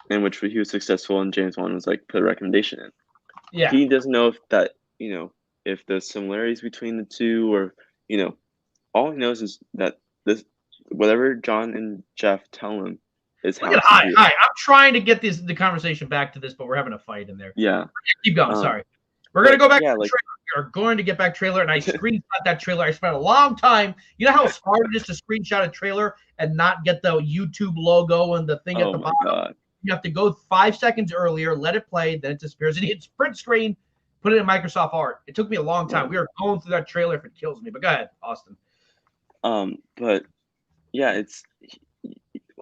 in which he was successful. And James Wan was like, put a recommendation in. Yeah. He doesn't know if that, if there's similarities between the two, or, all he knows is that this, whatever John and Jeff tell him is how. Hi. I'm trying to get the conversation back to this, but we're having a fight in there. Yeah. Keep going. Sorry. We're going to go back to the trailer. We're going to get back trailer, and I screenshot that trailer. I spent a long time. You know how hard it is to screenshot a trailer and not get the YouTube logo and the thing at the bottom? God. You have to go 5 seconds earlier, let it play, then it disappears. And hits print screen, put it in Microsoft Art. It took me a long time. We were going through that trailer if it kills me. But go ahead, Austin. But yeah,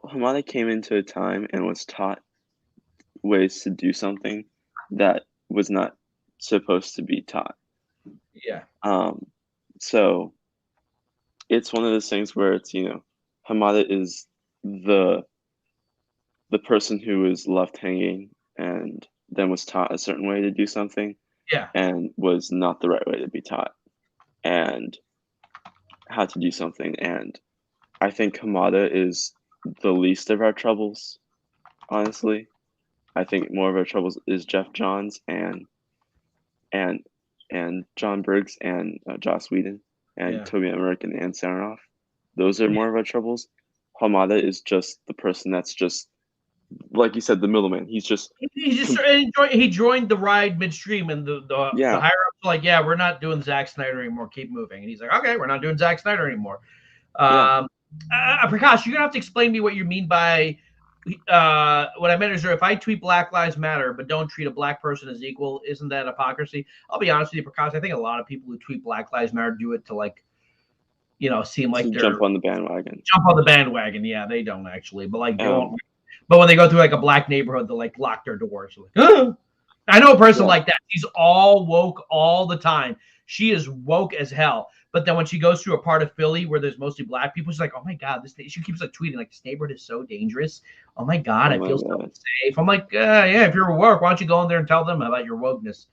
Hamada came into a time and was taught ways to do something that was not supposed to be taught. Yeah. So it's one of those things where it's, Hamada is the person who was left hanging and then was taught a certain way to do something. Yeah. And was not the right way to be taught and how to do something. And I think Hamada is the least of our troubles, honestly. I think more of our troubles is Jeff Johns and John Bergs and Joss Whedon and Toby Emmerich and Ann Saronoff. Those are more of our troubles. Hamada is just the person that's just, like you said, the middleman. He joined the ride midstream, and the higher ups like, we're not doing Zack Snyder anymore. Keep moving. And he's like, okay, we're not doing Zack Snyder anymore. Prakash, you're gonna have to explain to me what you mean by what I meant is, if I tweet Black Lives Matter but don't treat a black person as equal, isn't that hypocrisy? I'll be honest with you, Prakash. I think a lot of people who tweet Black Lives Matter do it to, like, seem like they're jump on the bandwagon. Jump on the bandwagon. Yeah, they don't actually, but like they won't. But when they go through like a black neighborhood, they like lock their doors. Like, oh. I know a person like that. She's all woke all the time. She is woke as hell. But then when she goes through a part of Philly where there's mostly black people, she's like, "Oh my god, she keeps like tweeting like, this neighborhood is so dangerous. Oh my god, I feel so unsafe." I'm like, yeah, if you're woke, why don't you go in there and tell them about your wokeness?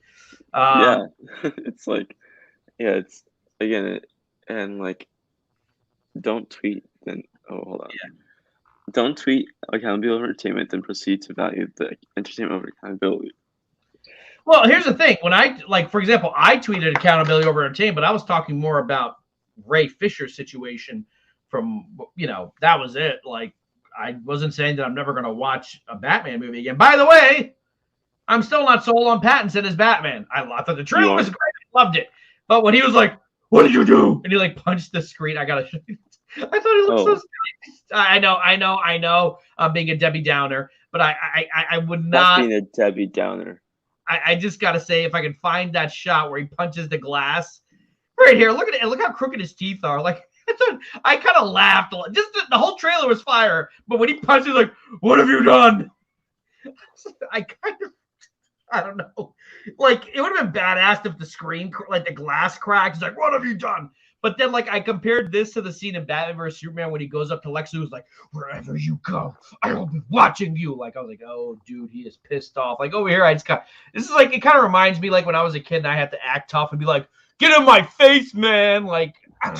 It's like, it's again, and like, don't tweet. Then hold on. Yeah. Don't tweet accountability over entertainment, then proceed to value the entertainment over accountability. Well, here's the thing. When for example, I tweeted accountability over entertainment, but I was talking more about Ray Fisher's situation from, that was it. Like, I wasn't saying that I'm never going to watch a Batman movie again. By the way, I'm still not sold on Pattinson as Batman. I thought the trailer was great. I loved it. But when he was like, "What did you do?" and he like punched the screen, I got to show you. I thought he looked so scary. I know. I'm being a Debbie Downer, but I would not. Being a Debbie Downer. I just got to say, if I can find that shot where he punches the glass right here, look at it. Look how crooked his teeth are. Like, I kind of laughed. Just the whole trailer was fire. But when he punches, like, "What have you done?" I don't know. Like, it would have been badass if the screen, like the glass cracks. It's like, "What have you done?" But then, like, I compared this to the scene in Batman vs. Superman when he goes up to Lex Luthor's like, "Wherever you go, I will be watching you." Like, I was like, oh, dude, he is pissed off. Like, over here, this is like, it kind of reminds me like when I was a kid and I had to act tough and be like, "Get in my face, man." Like, I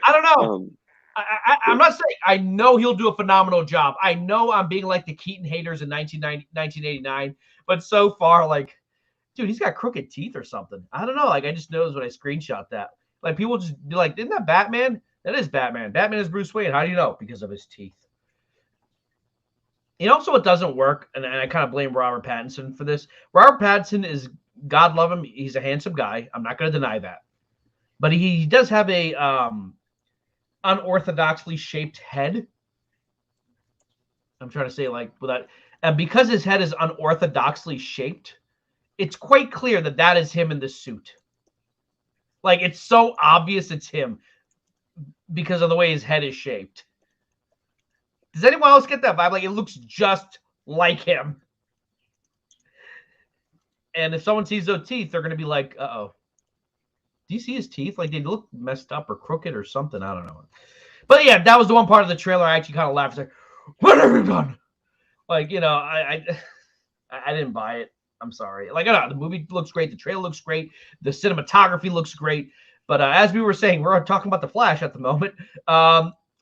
don't know. I'm not saying I know he'll do a phenomenal job. I know I'm being like the Keaton haters in 1989, but so far, like, dude, he's got crooked teeth or something. I don't know. Like, I just noticed when I screenshot that. Like, people just be like, "Isn't that Batman?" That is Batman. Batman is Bruce Wayne. How do you know? Because of his teeth. Also, what doesn't work, and I kind of blame Robert Pattinson for this. Robert Pattinson is, God love him, he's a handsome guy. I'm not going to deny that. But he does have a unorthodoxly shaped head. I'm trying to say, like, without, and because his head is unorthodoxly shaped, it's quite clear that that is him in the suit. Like, it's so obvious it's him because of the way his head is shaped. Does anyone else get that vibe? Like, it looks just like him. And if someone sees those teeth, they're going to be like, "Uh-oh. Do you see his teeth? Like, they look messed up or crooked or something." I don't know. But, yeah, that was the one part of the trailer I actually kind of laughed. It's like, "What have you done?" Like, I didn't buy it. I'm sorry. Like, I know the movie looks great. The trailer looks great. The cinematography looks great. But as we were saying, we're talking about the Flash at the moment.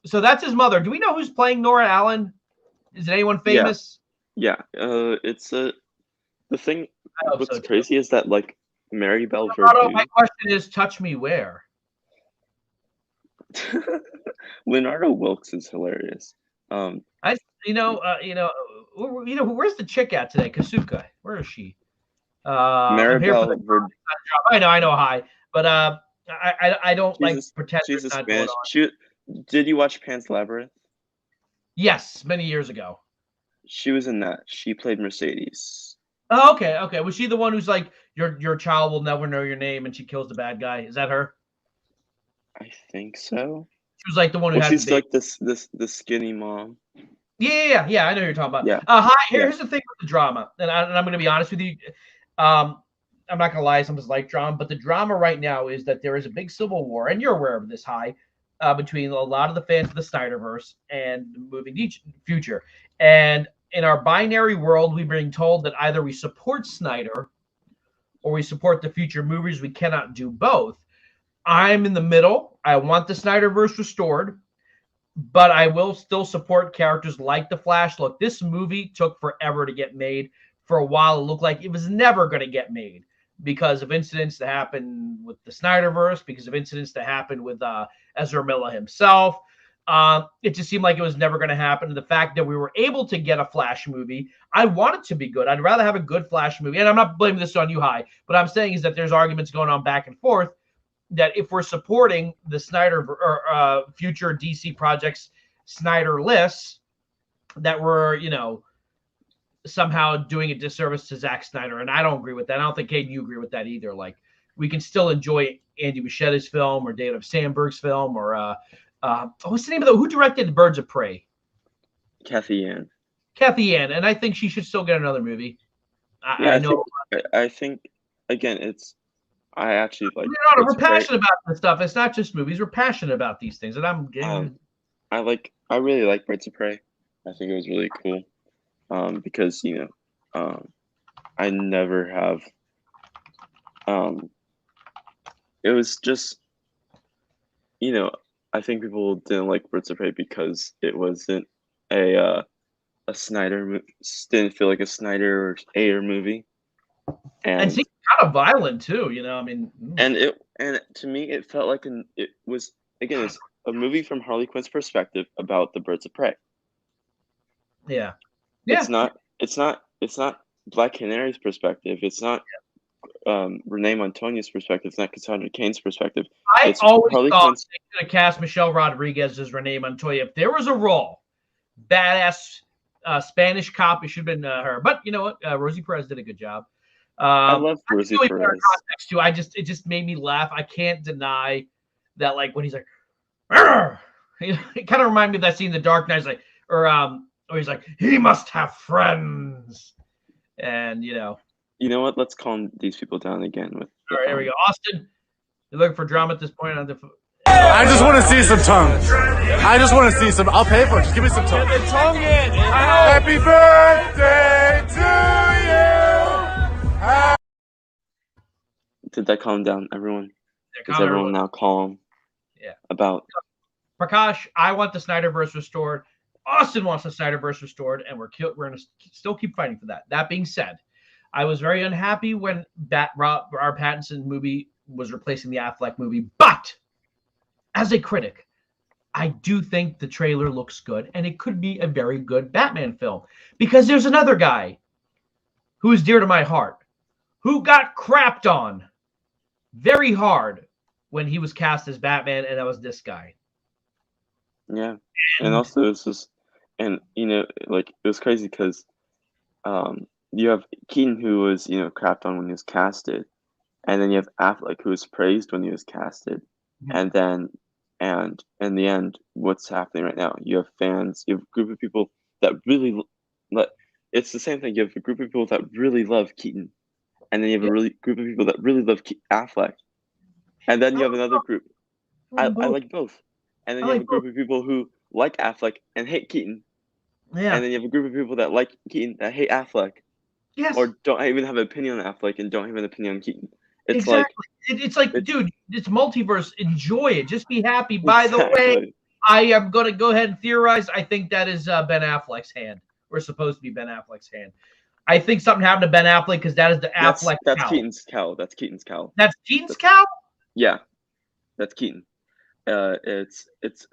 So that's his mother. Do we know who's playing Nora Allen? Is it anyone famous? Yeah. It's the thing. What's crazy is that, like, Mary Bell Verdun. My question is, touch me where? Leonardo Wilkes is hilarious. Where's the chick at today? Kasuka. Where is she? Maribel Verdun. I know. Hi, but I don't like pretend. She's a Spanish. Did you watch Pan's Labyrinth? Yes, many years ago. She was in that. She played Mercedes. Oh, okay. Was she the one who's like, your child will never know your name, and she kills the bad guy? Is that her? I think so. She was like the one who. She's like this skinny mom. Yeah. I know who you're talking about. Yeah. Here's the thing with the drama, and I'm going to be honest with you. I'm not going to lie, some of us like drama, but the drama right now is that there is a big civil war, and you're aware of this, between a lot of the fans of the Snyderverse and the moving future. And in our binary world, we're being told that either we support Snyder or we support the future movies. We cannot do both. I'm in the middle. I want the Snyderverse restored, but I will still support characters like the Flash. Look, this movie took forever to get made. For a while, it looked like it was never going to get made because of incidents that happened with the Snyderverse, because of incidents that happened with Ezra Miller himself. It just seemed like it was never going to happen. And the fact that we were able to get a Flash movie, I want it to be good. I'd rather have a good Flash movie. And I'm not blaming this on you, but I'm saying is that there's arguments going on back and forth. that if we're supporting the Snyder or future DC projects Snyder lists, that we're, you know, somehow doing a disservice to Zack Snyder. And I don't agree with that. I don't think, Caden, you agree with that either. Like, we can still enjoy Andy Muschietti's film or David Sandberg's film or what's the name of who directed Birds of Prey? Kathy Ann. And I think she should still get another movie. I know. I think again, I actually like. We're passionate about this stuff. It's not just movies. We're passionate about these things, and I really like Birds of Prey. I think it was really cool, because I never have. It was just, I think people didn't like Birds of Prey because it wasn't a Snyder, didn't feel like a Snyder or Ayer movie, and it's kind of violent too. I mean, and to me it felt like it was again it's a movie from Harley Quinn's perspective about the Birds of Prey. Yeah. It's not Black Canary's perspective. It's not Renee Montañez's perspective. It's not Cassandra Cain's perspective. I always thought they could have cast Michelle Rodriguez as Renee Montoya. If there was a role, badass Spanish cop, it should have been her. But you know what? Rosie Perez did a good job. I love Rosie Perez. Too. It just made me laugh. I can't deny that. Like when he's like, it kind of reminded me of that scene in The Dark Knight. Or he's like, he must have friends, and You know what? Let's calm these people down again. All right, here we go. Austin, you're looking for drama at this point on the. I just want to see some tongue. I just want to see some. I'll pay for it. Just give me some tongue. Get the tongue in. Happy birthday to you. Did that calm down, everyone? Yeah, is everyone now calm? Yeah. About Prakash, I want the Snyderverse restored. Austin wants the Snyderverse restored, and we're going to still keep fighting for that. That being said, I was very unhappy when our Pattinson movie was replacing the Affleck movie. But as a critic, I do think the trailer looks good, and it could be a very good Batman film. Because there's another guy who is dear to my heart, who got crapped on very hard when he was cast as Batman, and that was this guy. Yeah. And also it's just, and like it was crazy because you have Keaton who was crapped on when he was casted, and then you have Affleck who was praised when he was casted, and then and in the end, what's happening right now? You have fans, you have a group of people that really it's the same thing. You have a group of people that really love Keaton, and then you have a group of people that really love Affleck, and then you have another group. I like both, and then you have a group of people who like Affleck and hate Keaton. Yeah. And then you have a group of people that like Keaton that hate Affleck. Yes. Or don't even have an opinion on Affleck and don't have an opinion on Keaton. It's exactly. It's like, dude, it's multiverse. Enjoy it. Just be happy. By the way, I am going to go ahead and theorize. I think that is Ben Affleck's hand. We're supposed to be Ben Affleck's hand. I think something happened to Ben Affleck because that is the Affleck cowl. That's Keaton's cowl. That's Keaton's cowl. That's Keaton's cowl? Yeah. That's Keaton. It's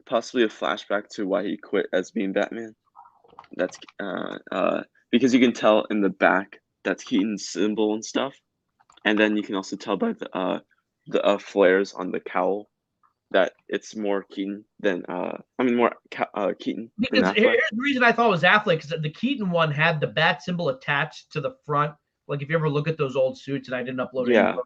possibly a flashback to why he quit as being Batman. That's because you can tell in the back that's Keaton's symbol and stuff, and then you can also tell by the flares on the cowl that it's more Keaton than more Keaton. Because here's the reason I thought it was Affleck, because the Keaton one had the bat symbol attached to the front. Like if you ever look at those old suits, and I didn't upload it.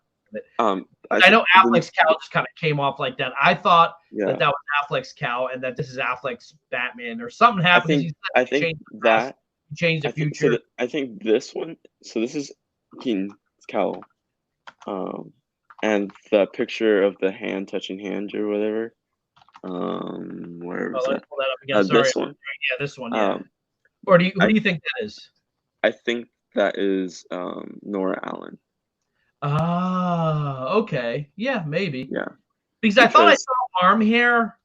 I know Affleck's cowl just kind of came off like that. I thought that was Affleck's cowl, and that this is Affleck's Batman, or something happened. I think that changed the future. I think this one. So this is Keaton's cowl, and the picture of the hand touching hand or whatever. Where was that? Pull that up again. Sorry. This one. Yeah, this one. Yeah. Or who do you think that is? I think that is Nora Allen. Ah, okay. Yeah, maybe. Yeah. Because I thought I saw arm hair.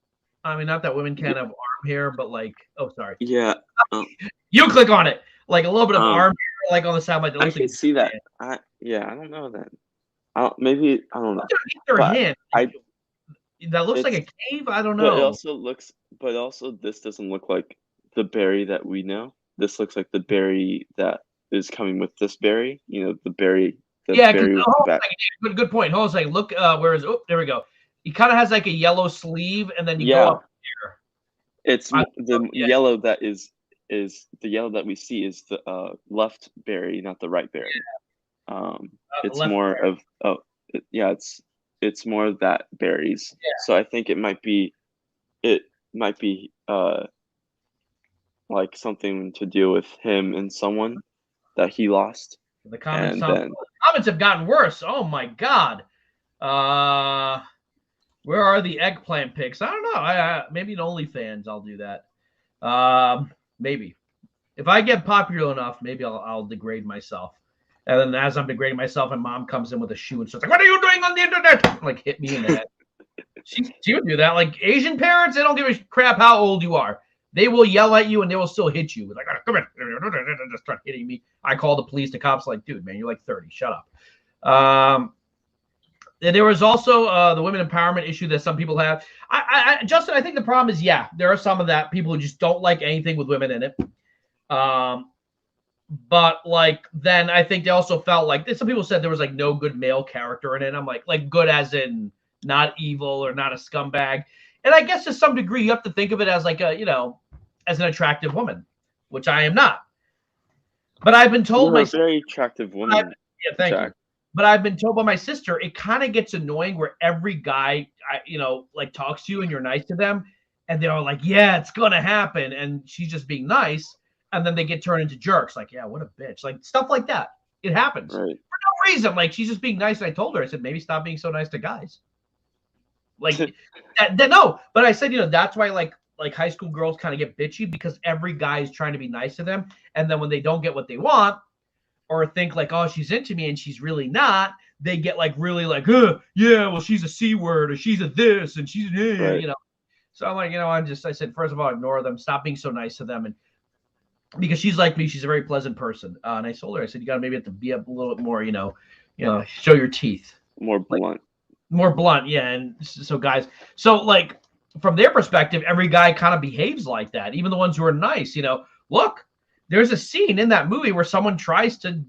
I mean, not that women can't have arm hair, but like, oh, sorry. Yeah. You click on it. Like a little bit of arm hair, like on the side. Like, I can see that. I don't know that. I don't know. Their hand. That looks like a cave. I don't know. But also this doesn't look like the Barry that we know. This looks like the Barry that is coming with this Barry. The Barry. Good point. Hold on a second. Look, where is? Oh, there we go. He kind of has like a yellow sleeve, and then you go up here. It's the yellow that is the yellow that we see is the left berry, not the right berry. It's more berry. It's more of that berries. Yeah. So I think it might be like something to do with him and someone that he lost. The comments, the comments have gotten worse. Oh my god. Where are the eggplant pics? I don't know. Maybe in OnlyFans I'll do that. Maybe. If I get popular enough, maybe I'll degrade myself. And then as I'm degrading myself, and mom comes in with a shoe and starts like, "What are you doing on the internet?" Like, hit me in the head. She would do that. Like, Asian parents, they don't give a crap how old you are. They will yell at you and they will still hit you. Like, come here. Just start hitting me. I call the police. The cops like, dude, man, you're like 30. Shut up. There was also the women empowerment issue that some people have. Justin, I think the problem is, there are some of that people who just don't like anything with women in it. But like, then I think they also felt like some people said there was like no good male character in it. I'm like good as in not evil or not a scumbag. And I guess to some degree you have to think of it as like a, as an attractive woman, which I am not. But I've been told You're a very attractive woman. Thank you. But I've been told by my sister, it kind of gets annoying where every guy, like talks to you and you're nice to them. And they're all like, yeah, it's going to happen. And she's just being nice. And then they get turned into jerks. Like, yeah, what a bitch. Like stuff like that. It happens for no reason. Like she's just being nice. And I told her, I said, maybe stop being so nice to guys. Like no, but I said, that's why like high school girls kind of get bitchy because every guy is trying to be nice to them. And then when they don't get what they want, or think like, oh, she's into me and she's really not, they get like really like, yeah, well, she's a C word or she's a this and she's, So I'm like, I said, first of all, ignore them. Stop being so nice to them. And because she's like me, she's a very pleasant person. And I told her, I said, you got to maybe have to be up a little bit more, show your teeth. More blunt. More blunt, yeah. And so guys, like from their perspective, every guy kind of behaves like that. Even the ones who are nice, look. There's a scene in that movie where someone tries to,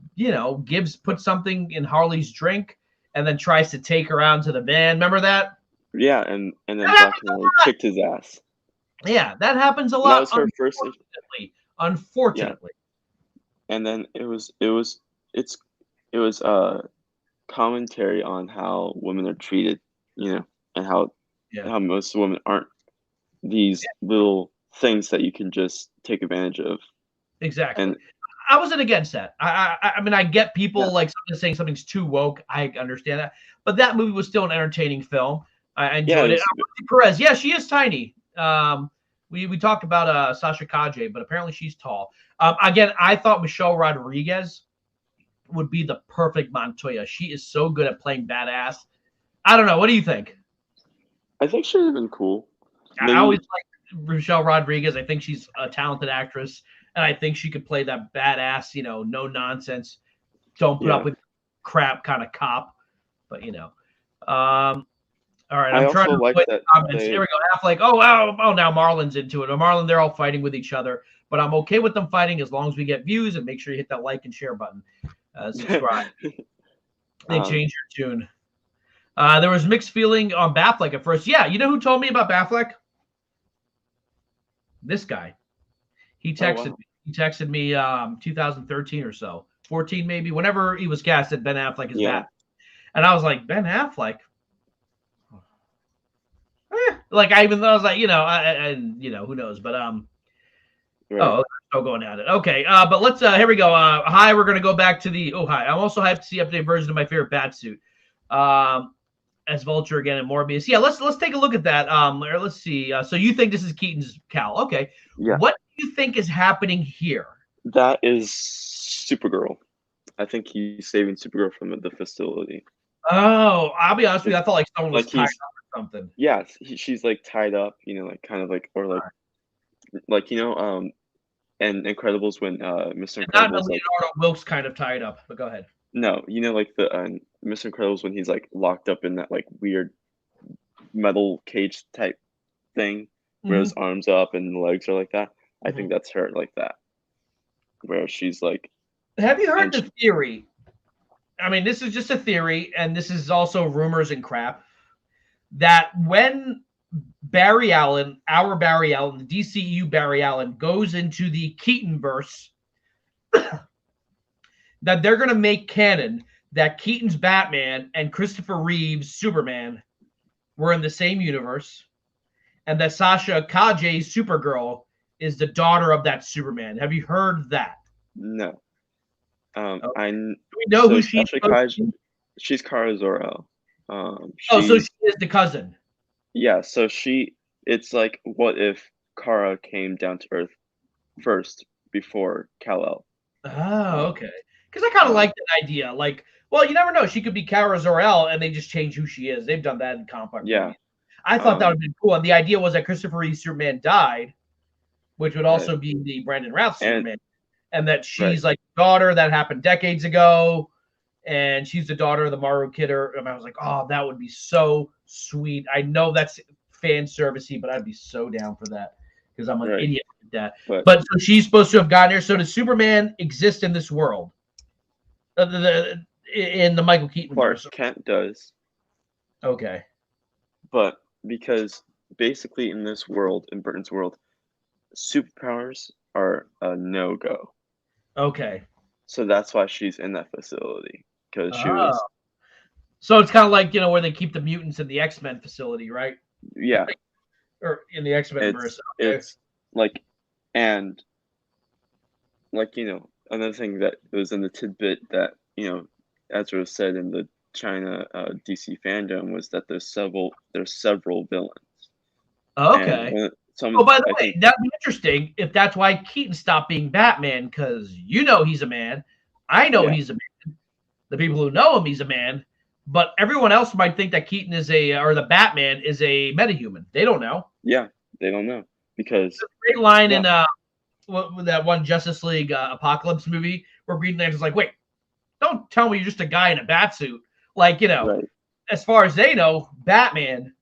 put something in Harley's drink and then tries to take her out to the van. Remember that? Yeah, and then documentary kicked his ass. Yeah, that happens a lot. That was her first. Unfortunately. Yeah. And then it was commentary on how women are treated, and how most women aren't these little things that you can just take advantage of. Exactly. And I wasn't against that. I mean, I get people like saying something's too woke. I understand that. But that movie was still an entertaining film. I enjoyed it. Perez, she is tiny. We talked about Sasha Kaje, but apparently she's tall. Again, I thought Michelle Rodriguez would be the perfect Montoya. She is so good at playing badass. I don't know. What do you think? I think she would have been cool. I always like Michelle Rodriguez. I think she's a talented actress. And I think she could play that badass, no nonsense, don't put up with crap kind of cop. But, all right. I'm trying to put comments. Here we go. Affleck. Oh, now Marlon's into it. Marlon, they're all fighting with each other. But I'm okay with them fighting as long as we get views, and make sure you hit that like and share button. Subscribe. They changed your tune. There was mixed feeling on Affleck at first. Yeah, you know who told me about Affleck? This guy. He texted me. He texted me 2013 or so, 14 maybe. Whenever he was casted, Ben Affleck is back, and I was like, Ben Affleck. Like I was like, who knows? But still going at it. Okay, but let's here we go. Hi, we're gonna go back to the hi. I'm also hyped to see updated version of my favorite Batsuit. As Vulture again and Morbius. Yeah, let's take a look at that. Let's see. So you think this is Keaton's Cal? Okay. Yeah. What do you think is happening here? That is Supergirl. I think he's saving Supergirl from the facility. Oh, I'll be honest with you. I thought like someone was tied up or something. Yes, she's like tied up. Like kind of like or like and Incredibles when Mr. Incredibles not Leonardo Wilkes kind of tied up. But go ahead. No, like the Mr. Incredibles when he's like locked up in that like weird metal cage type thing where his arms up and the legs are like that. I think that's her like that, where she's like. Have you heard the theory? I mean, this is just a theory, and this is also rumors and crap. that when Barry Allen, our Barry Allen, the DCU Barry Allen, goes into the Keaton-verse, that they're going to make canon that Keaton's Batman and Christopher Reeve's Superman were in the same universe, and that Sasha Kaje's Supergirl is the daughter of that Superman. Have you heard that? No. Okay. Do we know who she is? She's Kara Zor-El. So she is the cousin. Yeah, so it's like, what if Kara came down to Earth first before Kal-El? Oh, okay. Because I kind of like that idea. Like, well, you never know. She could be Kara Zor-El, and they just change who she is. They've done that in comic. Yeah. I thought that would have been cool. And the idea was that Christopher Reeve Superman died, which would also be the Brandon Routh Superman. And that she's like daughter that happened decades ago, and she's the daughter of the Maru Kidder. And I was like, oh, that would be so sweet. I know that's fan servicey, but I'd be so down for that because I'm an idiot with that. But so she's supposed to have gotten here. So does Superman exist in this world? In the Michael Keaton Clark verse? Kent does. Okay. But because basically in this world, in Burton's world, superpowers are a no-go. Okay. So that's why she's in that facility, because she was. So it's kind of like, where they keep the mutants in the X-Men facility, right? Yeah. Or in the X-Men verse. Okay. It's like, and like, another thing that was in the tidbit that, Ezra said in the China DC Fandome was that there's several villains. Okay. By the way, that'd be interesting if that's why Keaton stopped being Batman, because he's a man. I know he's a man. The people who know him, he's a man. But everyone else might think that Keaton or the Batman is a metahuman. They don't know. Yeah, they don't know. Because there's a great line in that one Justice League Apocalypse movie where Green Lantern's like, wait, don't tell me you're just a guy in a bat suit. Like, as far as they know, Batman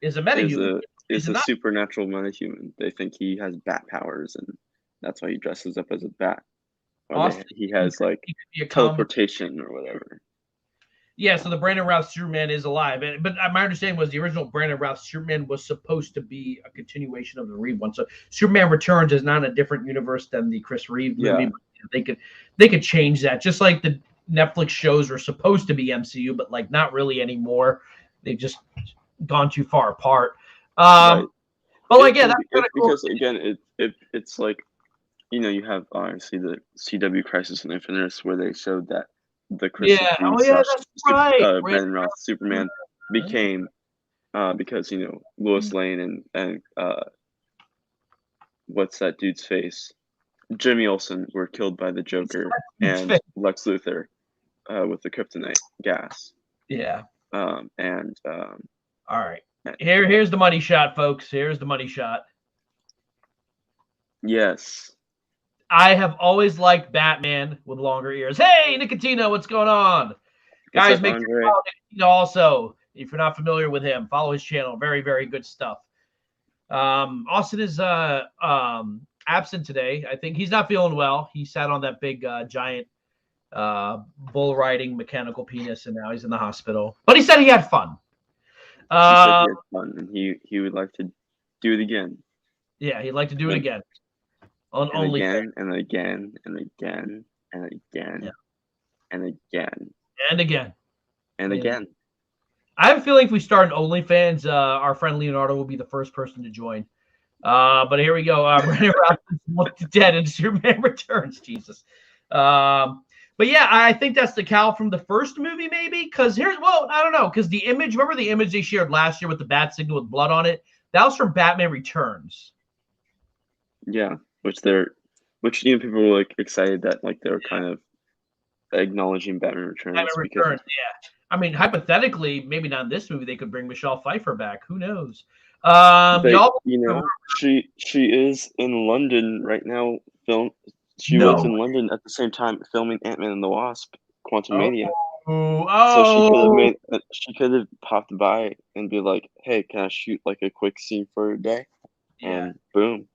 is a metahuman. Is a supernatural metahuman. They think he has bat powers, and that's why he dresses up as a bat. Or he has like teleportation or whatever. Yeah, so the Brandon Routh Superman is alive, but my understanding was the original Brandon Routh Superman was supposed to be a continuation of the Reeve one. So Superman Returns is not in a different universe than the Chris Reeve movie. But they could change that, just like the Netflix shows were supposed to be MCU, but like not really anymore. They've just gone too far apart. But like, that's kind of cool. Because again, it's like, you have obviously the CW Crisis on Infinite Earths where they showed that the Chris that's right. Brandon Routh Superman became because Lois Lane and what's that dude's face, Jimmy Olsen, were killed by the Joker and Lex Luthor with the kryptonite gas. Yeah. All right. Here's the money shot, folks. Here's the money shot. Yes. I have always liked Batman with longer ears. Hey, Nicotina, what's going on? Guys, make sure you follow Nicotina also. If you're not familiar with him, follow his channel. Very, very good stuff. Austin is absent today. I think he's not feeling well. He sat on that big giant bull riding mechanical penis, and now he's in the hospital. But he said he had fun. He said he had fun, and he would like to do it again. Yeah, he'd like to do it again. And again, and again, and again, and again, and again, and again, and again. I have a feeling if we start an OnlyFans, our friend Leonardo will be the first person to join. But here we go. Brandon Routh dead and Superman Returns. Jesus. But yeah, I think that's the Cal from the first movie, maybe. Because I don't know. Because the image, remember the image they shared last year with the bat signal with blood on it? That was from Batman Returns. Yeah, which people were like excited that like they were kind of acknowledging Batman Returns. Batman Returns, yeah. I mean, hypothetically, maybe not in this movie, they could bring Michelle Pfeiffer back. Who knows? She is in London right now. She was in London at the same time filming Ant-Man and the Wasp: Quantumania. So she could have popped by and be like, "Hey, can I shoot like a quick scene for a day?" And boom,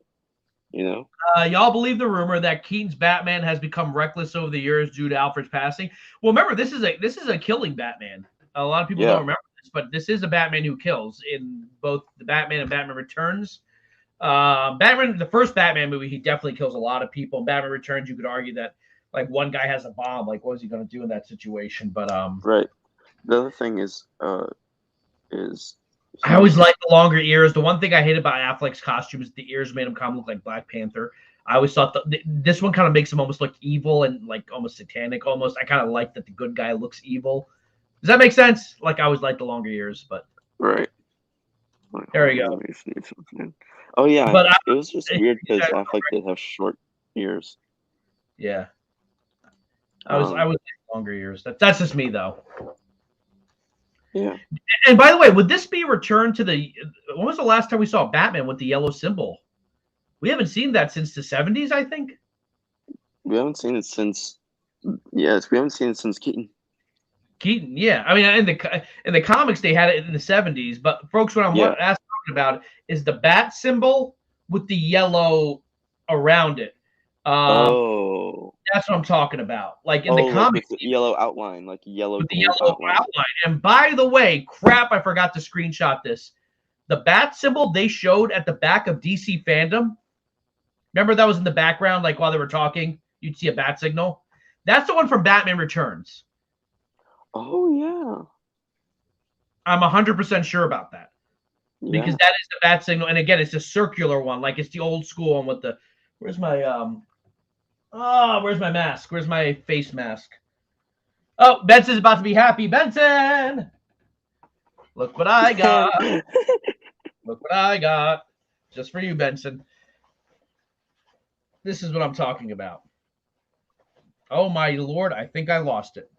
y'all believe the rumor that Keaton's Batman has become reckless over the years due to Alfred's passing? Well, remember this is a killing Batman. A lot of people don't remember but this is a Batman who kills in both the Batman and Batman Returns. Batman, the first Batman movie, he definitely kills a lot of people. In Batman Returns, you could argue that like one guy has a bomb. Like, what is he going to do in that situation? But right. The other thing is I always like the longer ears. The one thing I hate about Affleck's costume is the ears made him kind of look like Black Panther. I always thought this one kind of makes him almost look evil and like almost satanic. Almost, I kind of like that the good guy looks evil. Does that make sense? Like, I always like the longer ears, but right. There we go. Oh yeah, but it was just weird because Affleck did have short ears. Yeah, I was like longer ears. That's just me though. Yeah. And by the way, would this be a return to the? When was the last time we saw Batman with the yellow symbol? We haven't seen that since the 70s, I think. We haven't seen it since. Yes, we haven't seen it since Keaton. Keaton, yeah. I mean, in the comics they had it in the 70s, but folks, what I'm talking about is the bat symbol with the yellow around it. That's what I'm talking about. Like in the comics, with the yellow outline, like yellow with the yellow outline. And by the way, crap, I forgot to screenshot this. The bat symbol they showed at the back of DC Fandome. Remember that was in the background, like while they were talking, you'd see a bat signal. That's the one from Batman Returns. Oh yeah, I'm 100% sure about that because that is the bat signal. And again, it's a circular one, like it's the old school one with the. Where's my where's my mask? Where's my face mask? Oh, Benson's about to be happy. Benson, look what I got. Look what I got. Just for you, Benson. This is what I'm talking about. Oh my Lord, I think I lost it.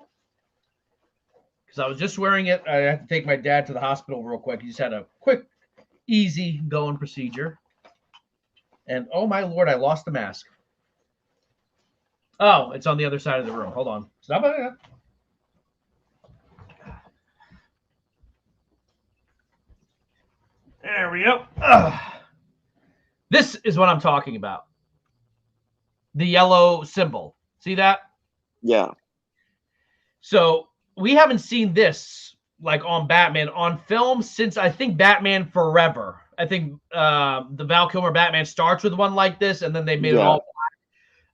Because I was just wearing it. I had to take my dad to the hospital real quick. He just had a quick, easy going procedure. And oh my Lord, I lost the mask. Oh, it's on the other side of the room. Hold on. Stop it. There we go. This is what I'm talking about. The yellow symbol. See that? Yeah. So we haven't seen this like on Batman on film since I think Batman Forever. I think the Val Kilmer Batman starts with one like this, and then they made it all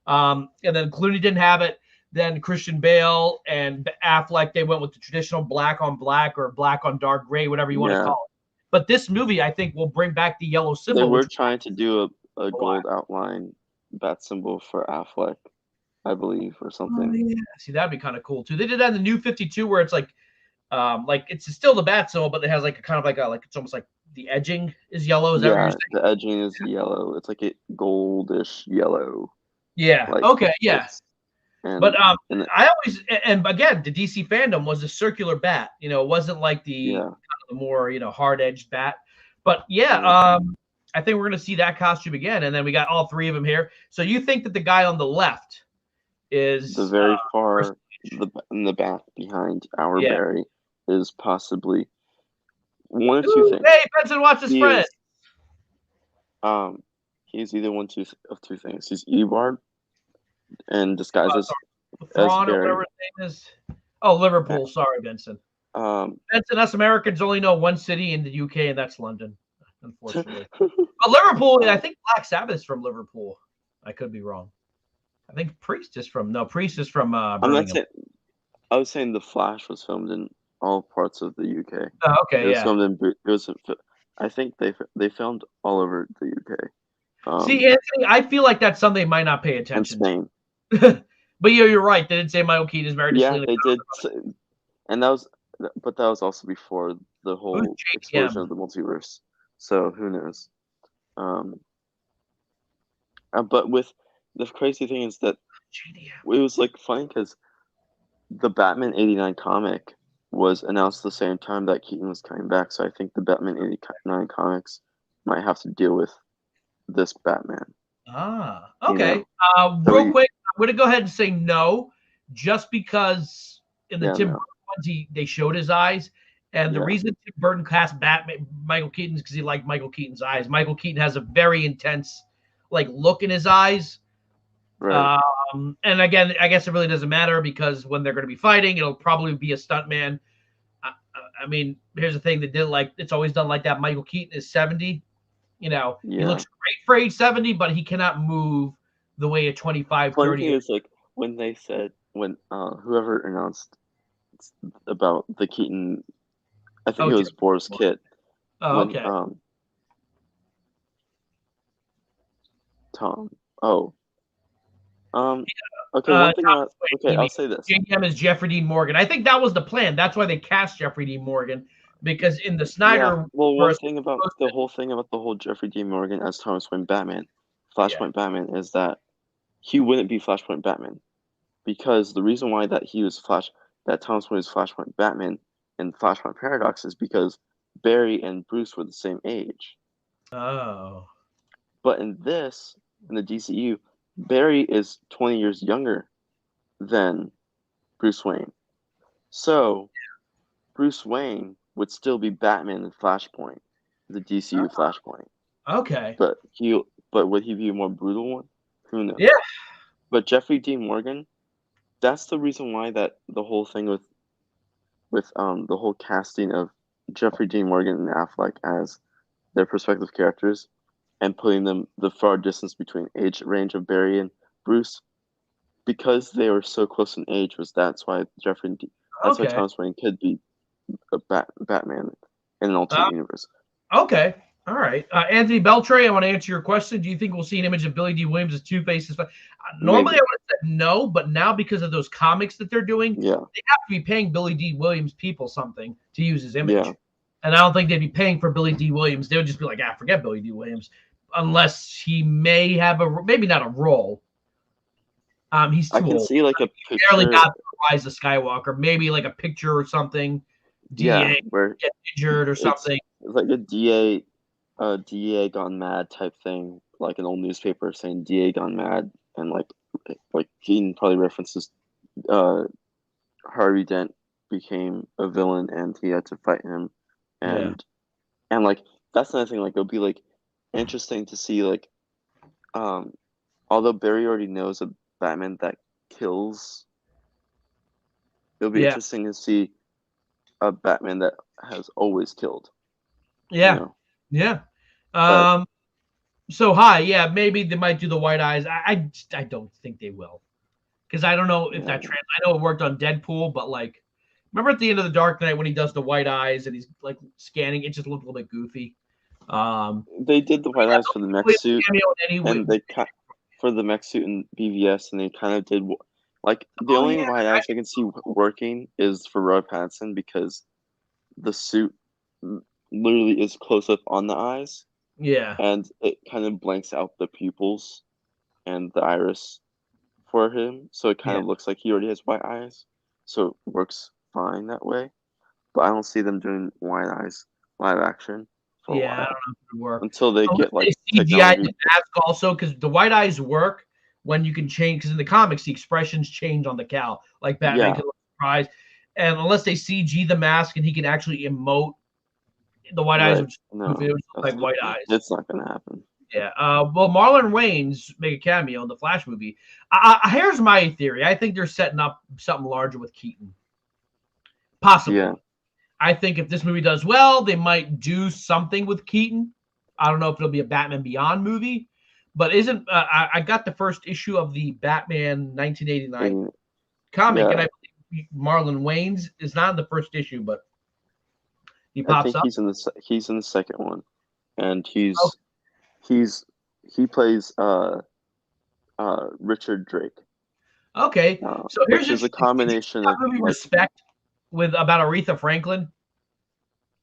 black. And then Clooney didn't have it. Then Christian Bale and Affleck, they went with the traditional black on black or black on dark gray, whatever you want to call it. But this movie, I think, will bring back the yellow symbol. They were trying to do a gold outline bat symbol for Affleck, I believe, or something. Oh, yeah. See, that'd be kind of cool too. They did that in the New 52, where it's like it's still the bat symbol, but it has like a kind of like it's almost like the edging is yellow. Is that what you're saying? The edging is yellow. It's like a goldish yellow. Yeah. Like, okay. Yeah. But I always and again, the DC Fandome was a circular bat. You know, it wasn't like the kind of the more hard edged bat. But I think we're gonna see that costume again, and then we got all three of them here. So you think that the guy on the left is the very far in the back behind our Barry is possibly one or two things. Hey, Benson, watch his friend. He's either one of two things. He's Eward and disguises Thrawn or whatever his name is. Oh, Liverpool. Sorry, Benson. Benson, us Americans only know one city in the UK, and that's London, unfortunately. But Liverpool, I think Black Sabbath is from Liverpool. I could be wrong. I think Priest is from Birmingham. I was saying The Flash was filmed in all parts of the UK. Oh, okay, I think they filmed all over the UK. See, Anthony, I feel like that's something they might not pay attention to. Spain. But you're right. They didn't say Michael Keaton is married to Selena. Yeah, they did. And that was also before the whole explosion of the multiverse. So who knows? But with the crazy thing is that it was like funny because the Batman '89 comic was announced the same time that Keaton was coming back. So I think the Batman '89 comics might have to deal with this Batman. Ah, okay. Real quick, I'm going to go ahead and say no, just because in the Tim Burton ones, they showed his eyes. And the reason Tim Burton cast Michael Keaton is because he liked Michael Keaton's eyes. Michael Keaton has a very intense look in his eyes. Right. And again, I guess it really doesn't matter because when they're going to be fighting, it'll probably be a stuntman. I mean, here's the thing that did like it's always done like that. Michael Keaton is 70. You know, he looks great for age 70, but he cannot move the way a 25, 30. Funny thing is, like, when they said, when whoever announced about the Keaton, I think it was Boris Kit. Oh, when, okay. Tom. Oh. Okay, one thing I'll say this. JDM is Jeffrey Dean Morgan. I think that was the plan. That's why they cast Jeffrey Dean Morgan, because in the Snyder. Yeah, well, one thing about the whole Jeffrey Dean Morgan as Thomas Wayne Batman, Flashpoint Batman, is that he wouldn't be Flashpoint Batman, because the reason why that Thomas Wayne is Flashpoint Batman in Flashpoint Paradox is because Barry and Bruce were the same age. Oh. But in the DCU, Barry is 20 years younger than Bruce Wayne. So, Bruce Wayne would still be Batman in Flashpoint, the DCU Flashpoint. Okay. But would he be a more brutal one? Who knows? Yeah. But Jeffrey Dean Morgan, that's the reason why that the whole thing with the whole casting of Jeffrey Dean Morgan and Affleck as their respective characters, and putting them the far distance between age range of Barry and Bruce, because they were so close in age, that's why why Thomas Wayne could be a Batman in an alternate universe. Okay. All right. Anthony Beltray, I want to answer your question. Do you think we'll see an image of Billy D. Williams as Two-Face? Normally, I would have said no, but now because of those comics that they're doing, they have to be paying Billy D. Williams people something to use his image. Yeah. And I don't think they'd be paying for Billy D. Williams. They would just be like, forget Billy D. Williams. Unless he may have maybe not a role. He's too old. I can see like a picture. Barely got Rise of Skywalker. Maybe like a picture or something. DA where get injured or something. It's like a DA gone mad type thing, like an old newspaper saying DA gone mad, and like Keaton probably references Harvey Dent became a villain and he had to fight him, and like that's another thing. Like it'll be like interesting to see like, although Barry already knows a Batman that kills, it'll be interesting to see a Batman that has always killed. Yeah. You know? Yeah. So maybe they might do the white eyes. I don't think they will, because I don't know if that I know it worked on Deadpool, but like, remember at the end of the Dark Knight when he does the white eyes and he's like scanning, it just looked a little bit goofy. They did the white eyes for the mech suit, and they for the mech suit in BVS, and they kind of did like the only white eyes I can see working is for Robert Pattinson, because the suit literally is close up on the eyes. Yeah. And it kind of blanks out the pupils and the iris for him. So it kind of looks like he already has white eyes. So it works fine that way. But I don't see them doing white eyes live action for a while. I don't know if it would work. Until they get like CGI the mask also, because the white eyes work when you can change, because in the comics the expressions change on the cowl. Like Batman can look surprised. And unless they CG the mask and he can actually emote, the white eyes would look like white eyes. It's not going to happen. Yeah. Well, Marlon Wayans make a cameo in the Flash movie. Here's my theory. I think they're setting up something larger with Keaton. Possibly. Yeah. I think if this movie does well, they might do something with Keaton. I don't know if it'll be a Batman Beyond movie, but I got the first issue of the Batman 1989 comic, and I believe Marlon Wayans is not in the first issue, but he pops up. He's in the second one, and he plays Richard Drake. Okay, so here's a combination of Respect with about Aretha Franklin.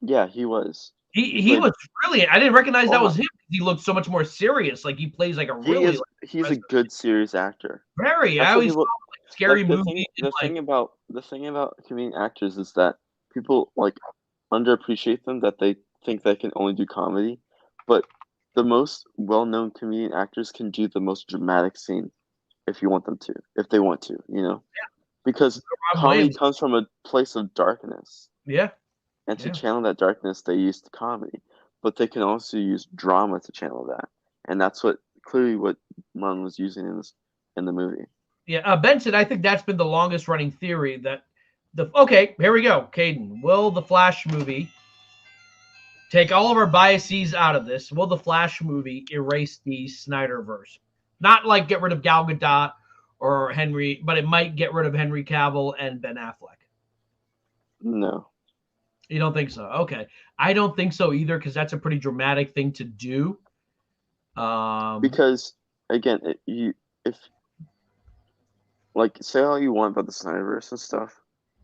Yeah, he was. He was really. I didn't recognize that was him. He looked so much more serious. Like he plays like a really. He's a good serious actor. Very. I always thought like scary movie. The thing about comedian actors is that people like underappreciate them, that they think they can only do comedy, but the most well-known comedian actors can do the most dramatic scene if they want to, because comedy comes from a place of darkness. Yeah. And to channel that darkness, they use the comedy, but they can also use drama to channel that, and that's clearly what Marlon was using in the movie. Yeah, Benson, I think that's been the longest running theory, that Okay, here we go. Caden, will the Flash movie take all of our biases out of this? Will the Flash movie erase the Snyderverse? Not like get rid of Gal Gadot or Henry, but it might get rid of Henry Cavill and Ben Affleck. No. You don't think so? Okay. I don't think so either, because that's a pretty dramatic thing to do. Because again, if like say all you want about the Snyderverse and stuff,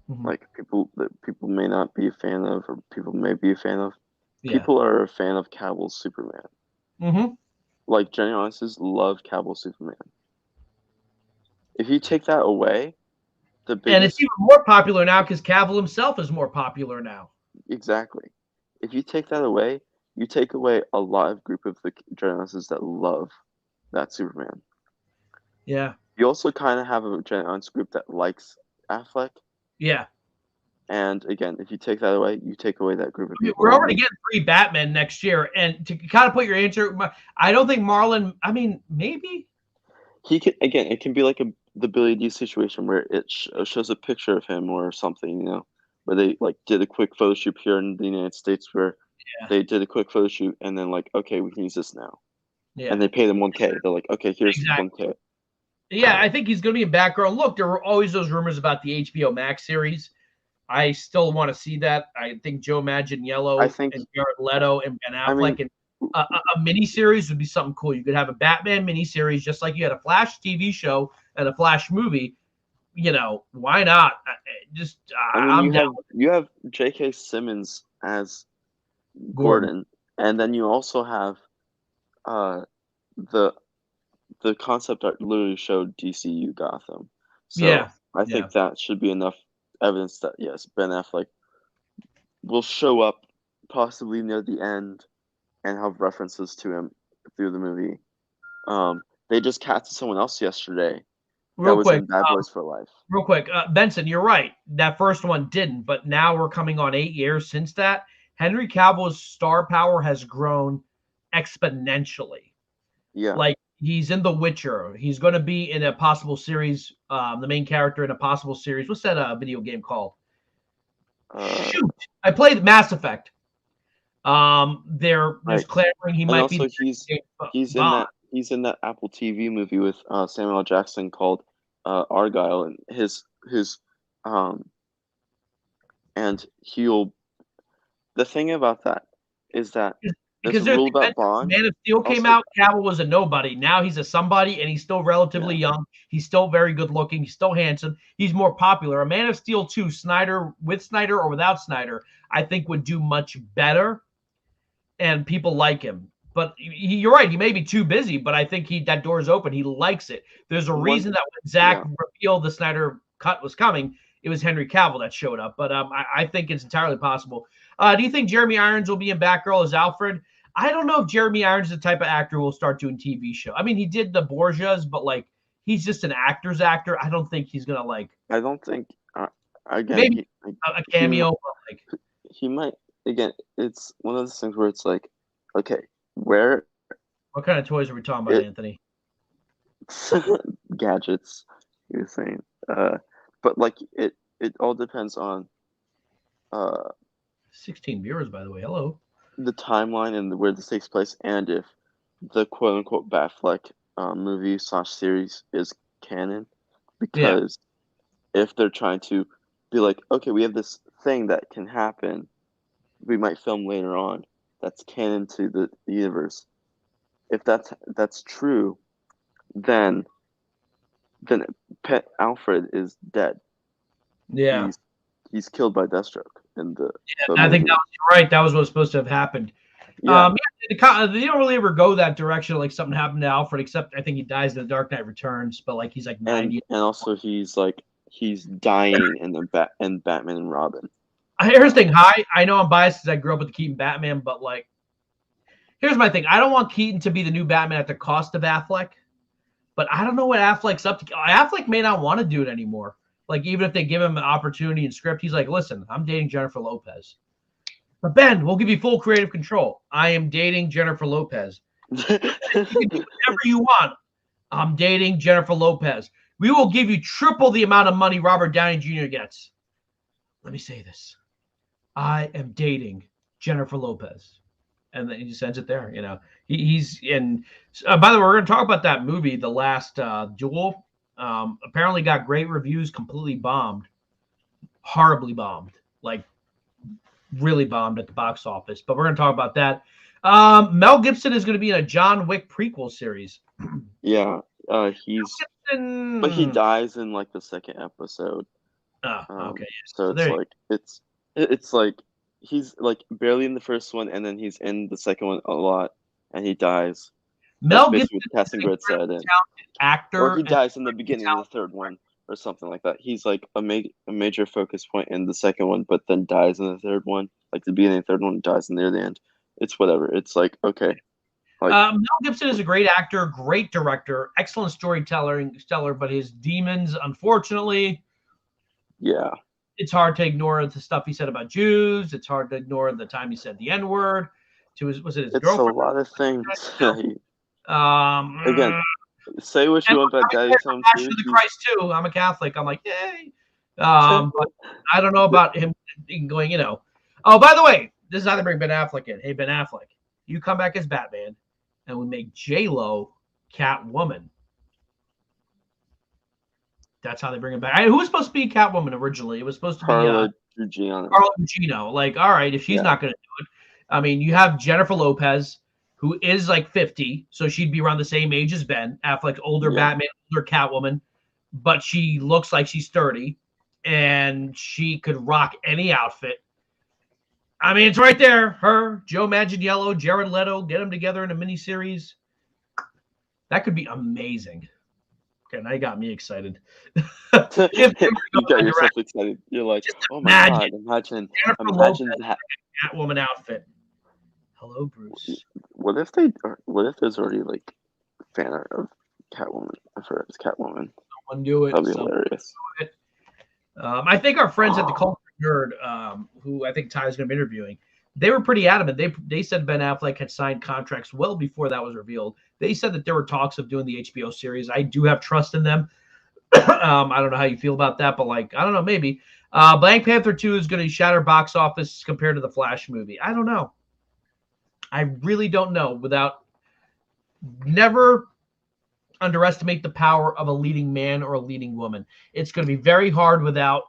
like people that people may not be a fan of, or people may be a fan of. Yeah. People are a fan of Cavill's Superman. Like Jenny Audiences love Cavill's Superman. If you take that away, and it's even more popular now because Cavill himself is more popular now. Exactly. If you take that away, you take away a live group of the journalists that love that Superman. Yeah. You also kind of have a journalist group that likes Affleck. Yeah. And again, if you take that away, you take away that group of people. We're already getting 3 Batman next year. And to kind of put your answer, I don't think Marlon, I mean, maybe. He can, again, it can be like the Billy D situation where it shows a picture of him or something, you know, where they like did a quick photo shoot here in the United States where they did a quick photo shoot and then like, okay, we can use this now. Yeah. And they pay them $1K. They're like, okay, here's $1K. Yeah, I think he's going to be in background. Look, there were always those rumors about the HBO Max series. I still want to see that. I think Joe Manganiello and Jared Leto and Ben Affleck and a miniseries would be something cool. You could have a Batman miniseries just like you had a Flash TV show and a Flash movie. You know, why not? You have J.K. Simmons as Gordon, and then you also have the concept art literally showed DCU Gotham. So I think that should be enough evidence that yes, Ben Affleck will show up possibly near the end and have references to him through the movie. They just casted someone else yesterday that was in Bad Boys for Life. Real quick, Benson, you're right. That first one didn't, but now we're coming on 8 years since that. Henry Cavill's star power has grown exponentially. Yeah. Like, he's in The Witcher. He's going to be in a possible series, the main character in a possible series. What's that video game called? Shoot. I played Mass Effect. There's clamoring he might also he's in that Apple TV movie with Samuel L. Jackson called Argyle, and his and he'll. The thing about that is that because there's rule about Bond. Man of Steel came out. Cavill was a nobody. Now he's a somebody, and he's still relatively young. He's still very good looking. He's still handsome. He's more popular. A Man of Steel 2, Snyder with Snyder or without Snyder, I think would do much better, and people like him. But you're right. He may be too busy, but I think that door's open. He likes it. There's a reason that when Zach revealed the Snyder cut was coming, it was Henry Cavill that showed up. But I think it's entirely possible. Do you think Jeremy Irons will be in Batgirl as Alfred? I don't know if Jeremy Irons is the type of actor who will start doing TV show. I mean, he did the Borgias, but like he's just an actor's actor. I don't think he's gonna like. I don't think. Again, maybe a cameo, but like he might. Again, it's one of those things where it's like, okay, where? What kind of toys are we talking about, Anthony? Gadgets, you were saying. But like it all depends on. 16 viewers, by the way. Hello. The timeline and where this takes place, and if the quote-unquote Batfleck movie / series is canon, because if they're trying to be like, okay, we have this thing that can happen, we might film later on, that's canon to the universe. If that's true, then Pet Alfred is dead. Yeah. He's killed by Deathstroke in the. I think that was right. That was what was supposed to have happened. Yeah. They don't really ever go that direction. Like something happened to Alfred, except I think he dies in The Dark Knight Returns. But like he's like 90. And also he's dying in Batman and Robin. Here's the thing. I know I'm biased because I grew up with the Keaton Batman, but like, here's my thing. I don't want Keaton to be the new Batman at the cost of Affleck. But I don't know what Affleck's up to. Affleck may not want to do it anymore. Like, even if they give him an opportunity and script, he's like, listen, I'm dating Jennifer Lopez. But Ben, we'll give you full creative control. I am dating Jennifer Lopez. You can do whatever you want. I'm dating Jennifer Lopez. We will give you triple the amount of money Robert Downey Jr. gets. let me say this. I am dating Jennifer Lopez. And then he just ends it there. You know, he's in. By the way, we're going to talk about that movie, The Last Duel. Apparently got great reviews, completely bombed, horribly bombed, like really bombed at the box office. But we're going to talk about that. Mel Gibson is going to be in a John Wick prequel series. Yeah, but he dies in like the second episode. Oh, okay. So it's like he's like barely in the first one, and then he's in the second one a lot, and he dies. Mel Gibson, the casting grid said, actor, or he dies in the beginning of the third one, or something like that. He's like a major focus point in the second one, but then dies in the third one. Like the beginning of the third one, dies near the end. It's whatever. It's like okay. Like, Mel Gibson is a great actor, great director, excellent storyteller, but his demons, unfortunately, yeah, it's hard to ignore the stuff he said about Jews. It's hard to ignore the time he said the N-word to his girlfriend. It's a lot of things. Again, say what you want about Daddy's Home Passion of the Christ too. I'm a Catholic. I'm like, yay. But I don't know about him going, you know. Oh, by the way, this is how they bring Ben Affleck in. Hey, Ben Affleck, you come back as Batman, and we make J-Lo Catwoman. That's how they bring him back. Who was supposed to be Catwoman originally? It was supposed to be Carla Gugino. Carla Gugino. Like, all right, if she's not going to do it, I mean, you have Jennifer Lopez, who is like 50, so she'd be around the same age as Ben Affleck, older Batman, older Catwoman, but she looks like she's 30, and she could rock any outfit. I mean, it's right there. Her, Joe Manganiello, Jared Leto, get them together in a miniseries. That could be amazing. Okay, now you got me excited. You got yourself excited. You're like, oh my God, imagine that Catwoman outfit. Hello, Bruce. What if there's already like a fan art of Catwoman for Catwoman? Someone do it. That'd be hilarious. I think our friends at the Culture Nerd, who I think Ty's going to be interviewing, they were pretty adamant. They said Ben Affleck had signed contracts well before that was revealed. They said that there were talks of doing the HBO series. I do have trust in them. I don't know how you feel about that, but like, I don't know, maybe. Black Panther 2 is going to shatter box office compared to the Flash movie. I don't know. I really don't know. Never underestimate the power of a leading man or a leading woman. It's going to be very hard without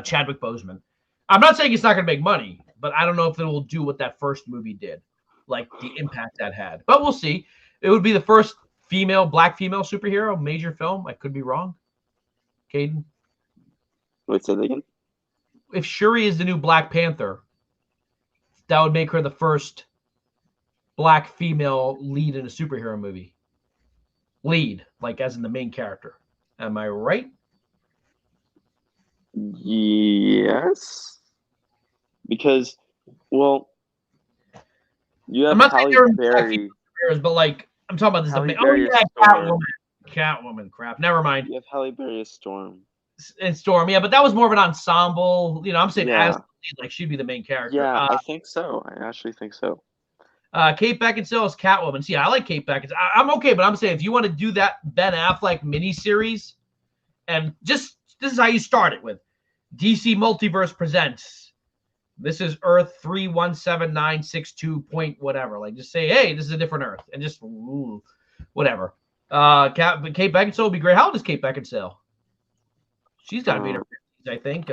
Chadwick Boseman. I'm not saying it's not going to make money, but I don't know if it will do what that first movie did, like the impact that had. But we'll see. It would be the first black female superhero major film. I could be wrong. Caden? Wait, say that again? If Shuri is the new Black Panther, that would make her the first black female lead in a superhero movie. Lead, like as in the main character. Am I right? Yes. Because, well, you have Halle Berry. But like, I'm talking about this. Catwoman. Crap. Never mind. You have Halle Berry as Storm. And Storm, yeah, but that was more of an ensemble. You know, I'm saying as like she'd be the main character. Yeah, I think so. I actually think so. Kate Beckinsale is Catwoman. See, I like Kate Beckinsale. I'm okay, but I'm saying if you want to do that Ben Affleck miniseries, and this is how you start it with DC Multiverse presents. This is Earth 317962 point whatever. Like, just say, hey, this is a different Earth, and just whatever. Kate Beckinsale would be great. How old is Kate Beckinsale? She's got to be in her 50s, I think.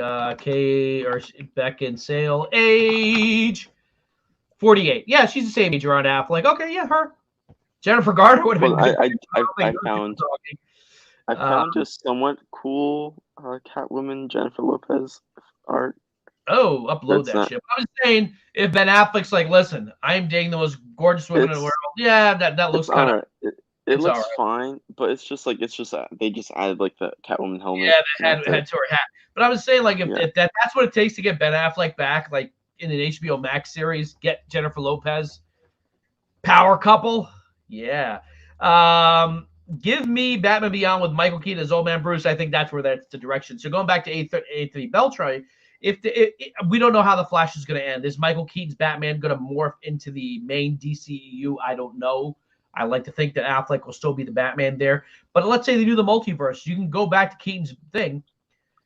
Beckinsale age 48. Yeah, she's the same age around Affleck. Okay, yeah, her. Jennifer Garner would have been. I found just somewhat cool Catwoman Jennifer Lopez art. Oh, upload that shit. I was saying, if Ben Affleck's like, listen, I'm dating the most gorgeous woman in the world. Yeah, that looks kind of. It looks fine, but it's just they just added like the Catwoman helmet. Yeah, they had to her hat. But I was saying, like, if that's what it takes to get Ben Affleck back, like in an HBO Max series, get Jennifer Lopez, power couple. Yeah. Give me Batman Beyond with Michael Keaton as Old Man Bruce. I think that's the direction. So going back to A3 Beltray, we don't know how the Flash is going to end. Is Michael Keaton's Batman going to morph into the main DCEU? I don't know. I like to think that Affleck will still be the Batman there. But let's say they do the multiverse. You can go back to Keaton's thing.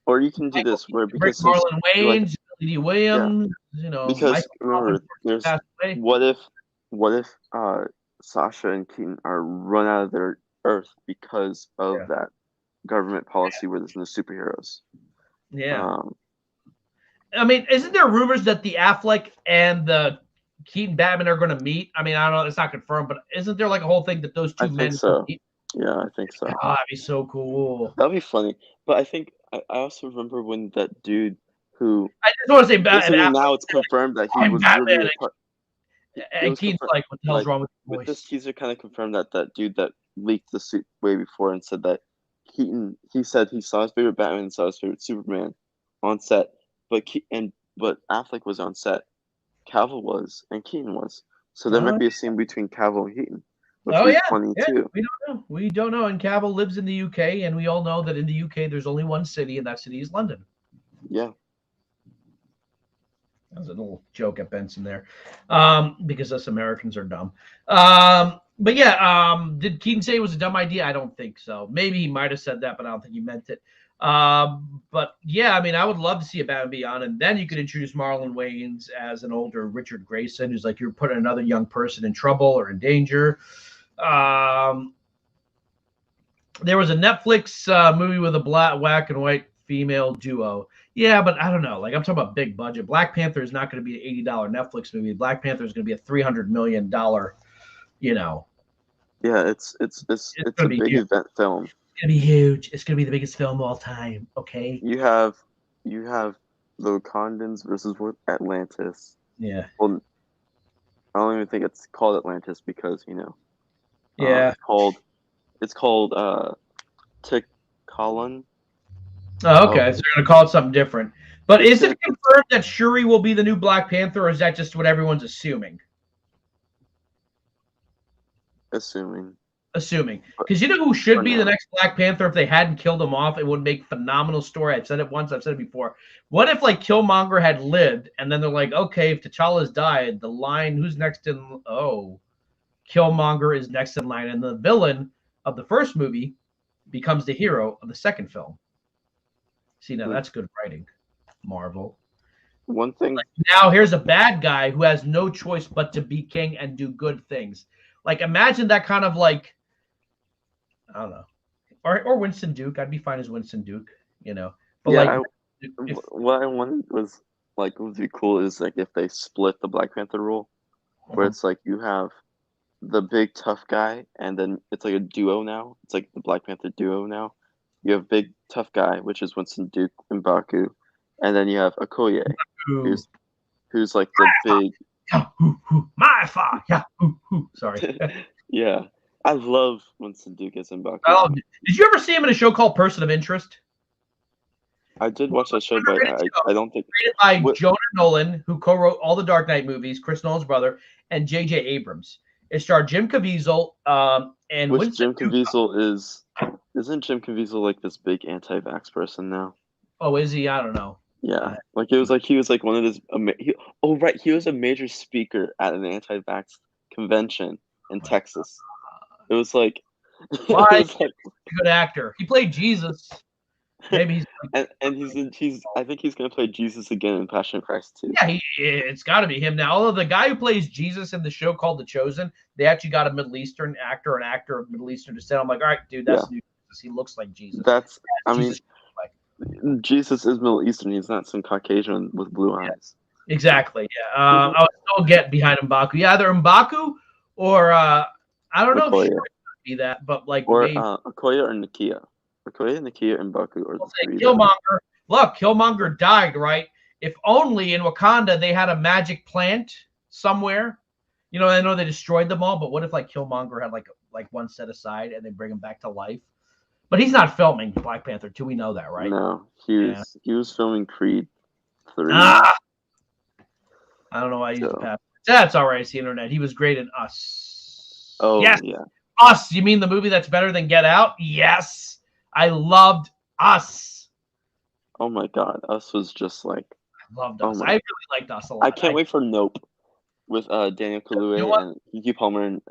Or you can do this where because Marlon Wayans, D. Williams, because Michael remember, Robbins passed away. what if Sasha and Keaton are run out of their Earth because of that government policy where there's no superheroes? Yeah. I mean, isn't there rumors that the Affleck and the Keaton Batman are going to meet? I mean, I don't know. It's not confirmed, but isn't there like a whole thing that those two men meet? Yeah, I think so. Oh, that'd be so cool. That'd be funny. But I think I also remember when that dude who I just want to say Batman. Now it's confirmed that he was Batman really and Keaton's like, what the hell's wrong with the voice? With this teaser kind of confirmed that dude that leaked the suit way before and said that he said he saw his favorite Batman and saw his favorite Superman on set, but Affleck was on set, Cavill was, and Keaton was. So there might be a scene between Cavill and Keaton. Which funny too. We don't know. And Cavill lives in the UK, and we all know that in the UK there's only one city, and that city is London. Yeah. That was a little joke at Benson there, because us Americans are dumb. But yeah, did Keaton say it was a dumb idea? I don't think so. Maybe he might have said that, but I don't think he meant it. But yeah, I mean, I would love to see a Batman Beyond, and then you could introduce Marlon Wayans as an older Richard Grayson, who's like you're putting another young person in trouble or in danger. There was a Netflix movie with a black and white female duo. Yeah, but I don't know. Like I'm talking about big budget. Black Panther is not going to be an $80 Netflix movie. Black Panther is going to be a $300 million. Yeah, it's a big event film. It's gonna be huge. It's gonna be the biggest film of all time. Okay. You have the Wakandans versus Atlantis. Yeah. Well, I don't even think it's called Atlantis because Yeah. It's called Tikkalan. Oh, okay. So they're gonna call it something different. But is it confirmed that Shuri will be the new Black Panther, or is that just what everyone's assuming? Assuming. Because you know who should be the next Black Panther if they hadn't killed him off? It would make phenomenal story. I've said it once. I've said it before. What if like Killmonger had lived, and then they're like, okay, if T'Challa's died, the line, who's next in? Oh, Killmonger is next in line, and the villain of the first movie becomes the hero of the second film. See, now that's good writing, Marvel. One thing. Like, now here's a bad guy who has no choice but to be king and do good things. Like imagine that kind of like. I don't know, or Winston Duke. I'd be fine as Winston Duke, But yeah, what I wanted was like what would be cool is like if they split the Black Panther role, where it's like you have the big tough guy, and then it's like a duo now. It's like the Black Panther duo now. You have big tough guy, which is Winston Duke and Baku, and then you have Okoye, who's like the big. My father. Yeah. Sorry. Yeah. I love Winston Duke as M'Baku. Did you ever see him in a show called Person of Interest? I did watch that show, but I don't think. Created by Jonah Nolan, who co-wrote all the Dark Knight movies, Chris Nolan's brother, and J.J. Abrams. It starred Jim Caviezel and which Jim Caviezel isn't Jim Caviezel like this big anti-vax person now? Oh, is he? I don't know. Yeah, like it was like he was like one of his. He was a major speaker at an anti-vax convention in Texas. It was like, why? Good actor. He played Jesus. Maybe he's and he's. I think he's gonna play Jesus again in Passion of Christ too. Yeah, it's got to be him now. Although the guy who plays Jesus in the show called The Chosen, they actually got a Middle Eastern actor, an actor of Middle Eastern descent. I'm like, all right, dude, that's new Jesus. He looks like Jesus. Jesus is Middle Eastern. He's not some Caucasian with blue eyes. Exactly. Yeah. I would still get behind M'Baku. Yeah, either M'Baku or I don't know if she would be that, but like or Okoye or Nakia. Okoye, Nakia, and M'Baku are the three. Killmonger. Look, Killmonger died, right? If only in Wakanda they had a magic plant somewhere. I know they destroyed them all, but what if like Killmonger had like one set aside and they bring him back to life? But he's not filming Black Panther 2. We know that, right? No, he was filming Creed 3. I don't know why I used the pass. That's all right. It's the internet. He was great in Us. Oh, yes. Yeah. Us. You mean the movie that's better than Get Out? Yes. I loved Us. Oh my God. Us was just like. I loved Us. I really liked Us a lot. I can't wait for Nope with Daniel Kaluuya and Keke Palmer and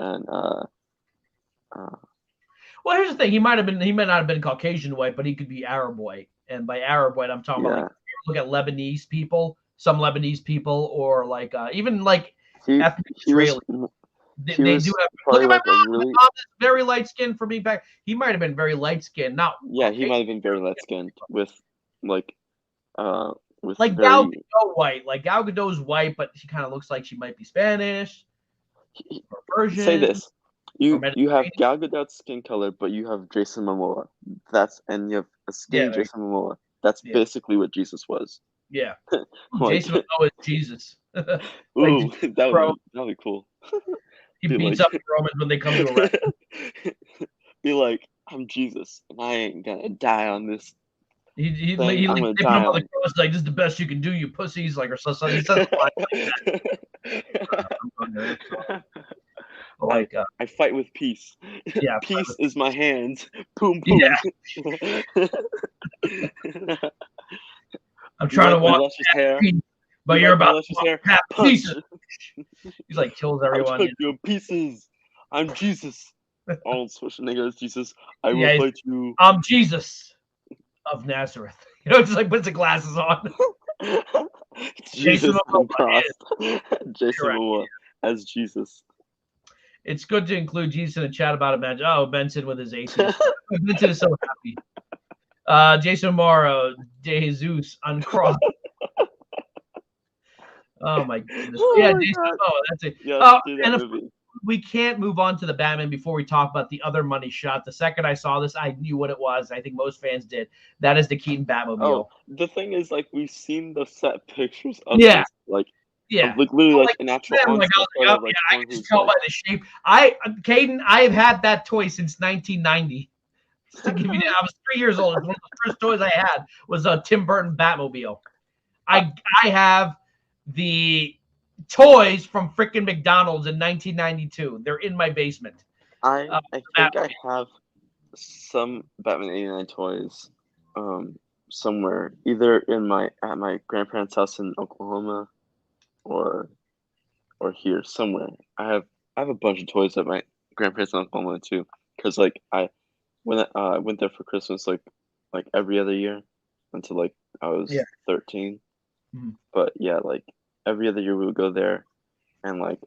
Well, here's the thing. He might not have been Caucasian white, but he could be Arab white. And by Arab white, I'm talking about like, if you look at Lebanese people, some Lebanese people or like even like he ethnic he was Israeli. They he was do have. probably Look at my like mom. a really My mom is very light skinned for me back. He might have been very light skinned. Not yeah, he might have been very light skinned with like like very Gal Gadot white. Like Gal Gadot's white, but she kind of looks like she might be Spanish or Persian. Say this. You or have Gal Gadot's skin color, but you have Jason Momoa. And you have a skinny Jason Momoa. That's basically what Jesus was. Yeah. Like, Jason Momoa is Jesus. Ooh, that would be cool. He beats up the Romans when they come to arrest him. Be like, I'm Jesus, and I ain't gonna die on this. He I'm like gonna they put him on the cross like, this is the best you can do, you pussies, like, or so he says like I fight with peace. Yeah, peace is my hands. Boom boom. Yeah. I'm trying to walk hair. But you're about to have pieces. He's like kills everyone. Your pieces. I'm Jesus. Arnold Schwarzenegger is Jesus. I will fight you. I'm Jesus of Nazareth. You know, just like puts the glasses on. Jesus on cross. Jason Momoa as Jesus. It's good to include Jesus in a chat about it, man. Oh, Benson with his aces. Benson is so happy. Jason Momoa, Jesus on cross. Oh my goodness! Yeah, Jason Momoa. That's it. And we can't move on to the Batman before we talk about the other money shot. The second I saw this, I knew what it was. I think most fans did. That is the Keaton Batmobile. Oh, the thing is, like, we've seen the set pictures of this, like literally like an actual. I can just tell by the shape. Caden, I have had that toy since 1990. To give you, I was 3 years old. One of the first toys I had was a Tim Burton Batmobile. I have the toys from freaking McDonald's in 1992. They're in my basement. I think I have some Batman 89 toys somewhere, either at my grandparents' house in Oklahoma or here somewhere. I have a bunch of toys at my grandparents' in Oklahoma too, because like I went there for Christmas like every other year until like I was 13. Mm-hmm. But yeah, like every other year we would go there, and like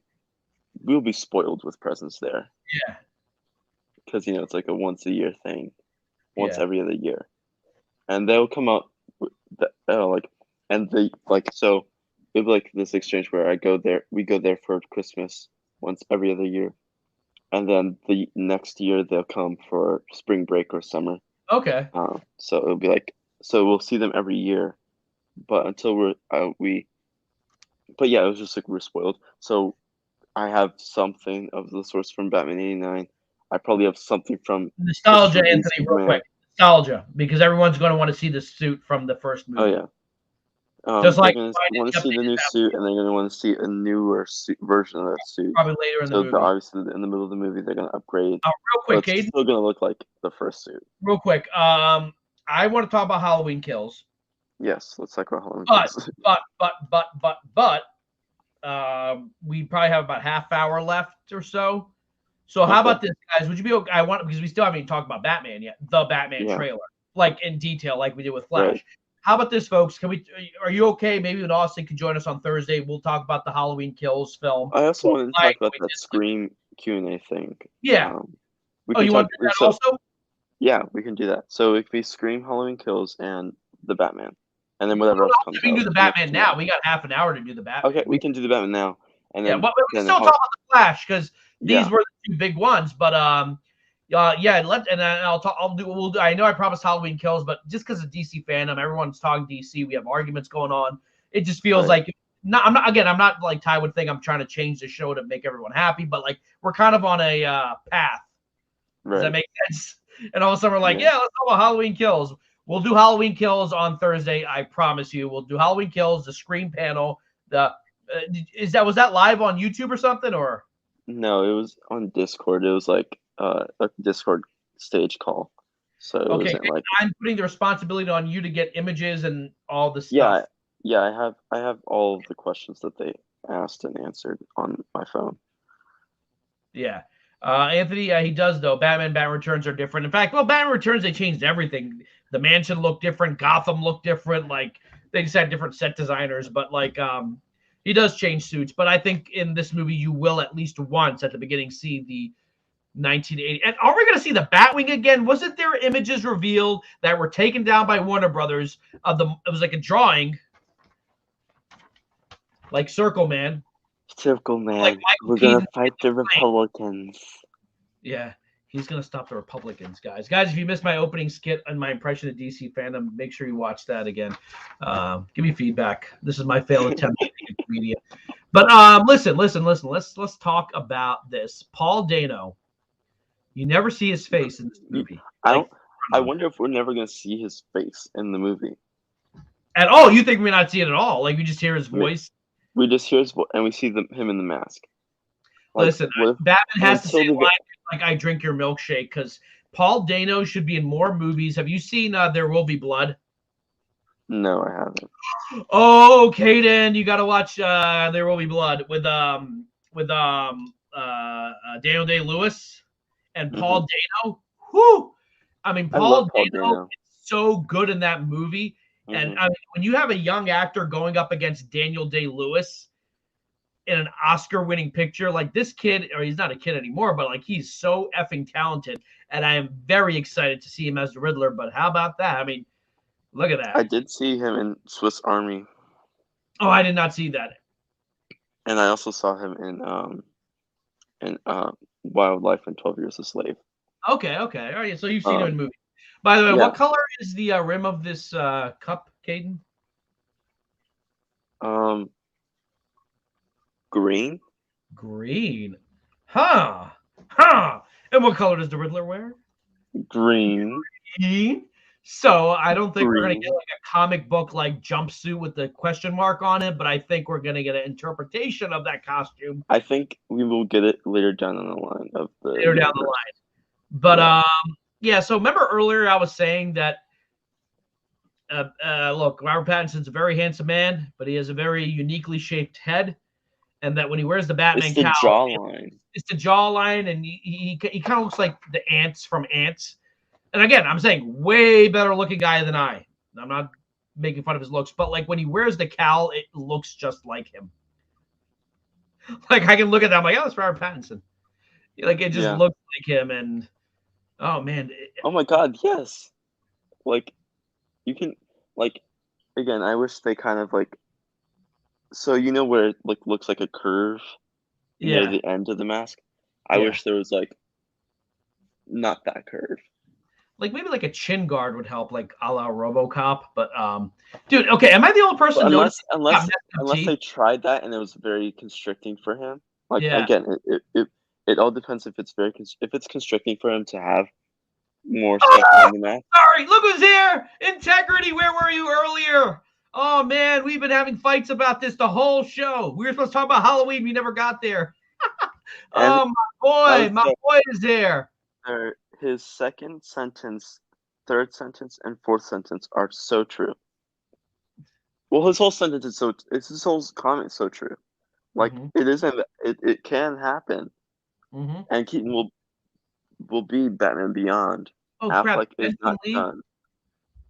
we'll be spoiled with presents there. Yeah. Because it's like a once a year thing, once every other year, and they'll come out so it'll be like this exchange where we go there for Christmas once every other year, and then the next year they'll come for spring break or summer. Okay. So it'll be like, so we'll see them every year, but until but yeah, it was just like we're spoiled. So I have something of the source from Batman 89. I probably have something from nostalgia, Anthony, real quick. Nostalgia, because everyone's going to want to see the suit from the first movie. Oh yeah. Just like they're going to want to see the new suit, and they're going to want to see a newer version of that suit. Probably later in the movie. So obviously, in the middle of the movie, they're going to upgrade. Real quick, Caden. It's still going to look like the first suit. Real quick, I want to talk about Halloween Kills. Yes, let's talk about Halloween Kills. But we probably have about half hour left or so. So how about this, guys? Would you be okay? Because we still haven't even talked about Batman yet, the Batman trailer, like in detail, like we did with Flash. Right. How about this, folks? Are you okay? Maybe when Austin can join us on Thursday, we'll talk about the Halloween Kills film. I also wanted to talk about that Scream Q&A thing. Yeah. You want to do that also? Yeah, we can do that. So it could be Scream, Halloween Kills, and the Batman. And then whatever else comes out. We can do the Batman now. We got half an hour to do the Batman. Okay, we can do the Batman now. And then, but we can still talk about the Flash, because these were the two big ones. But I know I promised Halloween Kills, but just because of DC fandom, everyone's talking DC. We have arguments going on. It just feels like I'm not like Ty would think I'm trying to change the show to make everyone happy, but like we're kind of on a path. Does that make sense? And all of a sudden we're like, let's talk about Halloween Kills. We'll do Halloween Kills on Thursday. I promise you. We'll do Halloween Kills, the Scream panel. Was that live on YouTube or something, or? No, it was on Discord. It was like a Discord stage call. So it wasn't like I'm putting the responsibility on you to get images and all the stuff. Yeah, I have all of the questions that they asked and answered on my phone. Yeah. Anthony, he does though. Batman Returns are different. In fact, Batman Returns, they changed everything. The mansion looked different. Gotham looked different. Like they just had different set designers, but like he does change suits. But I think in this movie you will at least once at the beginning see the 1980. And are we going to see the Batwing again? Wasn't there images revealed that were taken down by Warner Brothers of the? It was like a drawing, like Circle Man. Circle Man. Like we're gonna fight the Republicans. Yeah, he's gonna stop the Republicans, guys. Guys, if you missed my opening skit and my impression of DC Fandome, make sure you watch that again. Give me feedback. This is my failed attempt at being a comedian. But listen. Let's talk about this. Paul Dano. You never see his face in this movie. I wonder if we're never gonna see his face in the movie. At all? You think we not see it at all? Like we just hear his voice? We just hear his voice and we see him in the mask. Like, listen, Batman has to say line like "I drink your milkshake" because Paul Dano should be in more movies. Have you seen There Will Be Blood? No, I haven't. Oh, Caden, you got to watch There Will Be Blood with Daniel Day-Lewis and Paul Dano. Whoo! I mean, Paul Dano is so good in that movie. And I mean, when you have a young actor going up against Daniel Day-Lewis in an Oscar-winning picture, like this kid, or he's not a kid anymore, but like he's so effing talented, and I am very excited to see him as the Riddler. But how about that? I mean, look at that. I did see him in Swiss Army. Oh, I did not see that. And I also saw him in Wildlife and 12 Years a Slave. Okay. All right, so you've seen him in movies. By the way, what color is the rim of this cup, Caden? Green. Green. Huh. And what color does the Riddler wear? Green. So I don't think we're going to get like a comic book like jumpsuit with the question mark on it, but I think we're going to get an interpretation of that costume. I think we will get it later down the line of the later down the line. But yeah, so remember earlier I was saying that look, Robert Pattinson's a very handsome man, but he has a very uniquely shaped head, and that when he wears the Batman cowl, it's the jawline, and he kind of looks like the ants from Ants. And again, I'm saying way better looking guy than I. I'm not making fun of his looks, but like when he wears the cowl, it looks just like him. Like I can look at that, I'm like, oh, it's Robert Pattinson. Like it just looks like him, and oh man. Oh my God, yes. Like you can like again, I wish they kind of like so you know where it like looks like a curve near the end of the mask? I wish there was like not that curve. Like maybe like a chin guard would help, like a la RoboCop. But dude, okay, am I the only person unless they tried that and it was very constricting for him? Like again, it all depends if it's constricting for him to have more stuff on the mask. Sorry, look who's here! Integrity, where were you earlier? Oh man, we've been having fights about this the whole show. We were supposed to talk about Halloween, we never got there. Oh my boy is there. His second sentence, third sentence, and fourth sentence are so true. Well, his whole sentence is his whole comment is so true. Like it can happen, and Keaton will be Batman Beyond. Oh Affleck crap! is not done.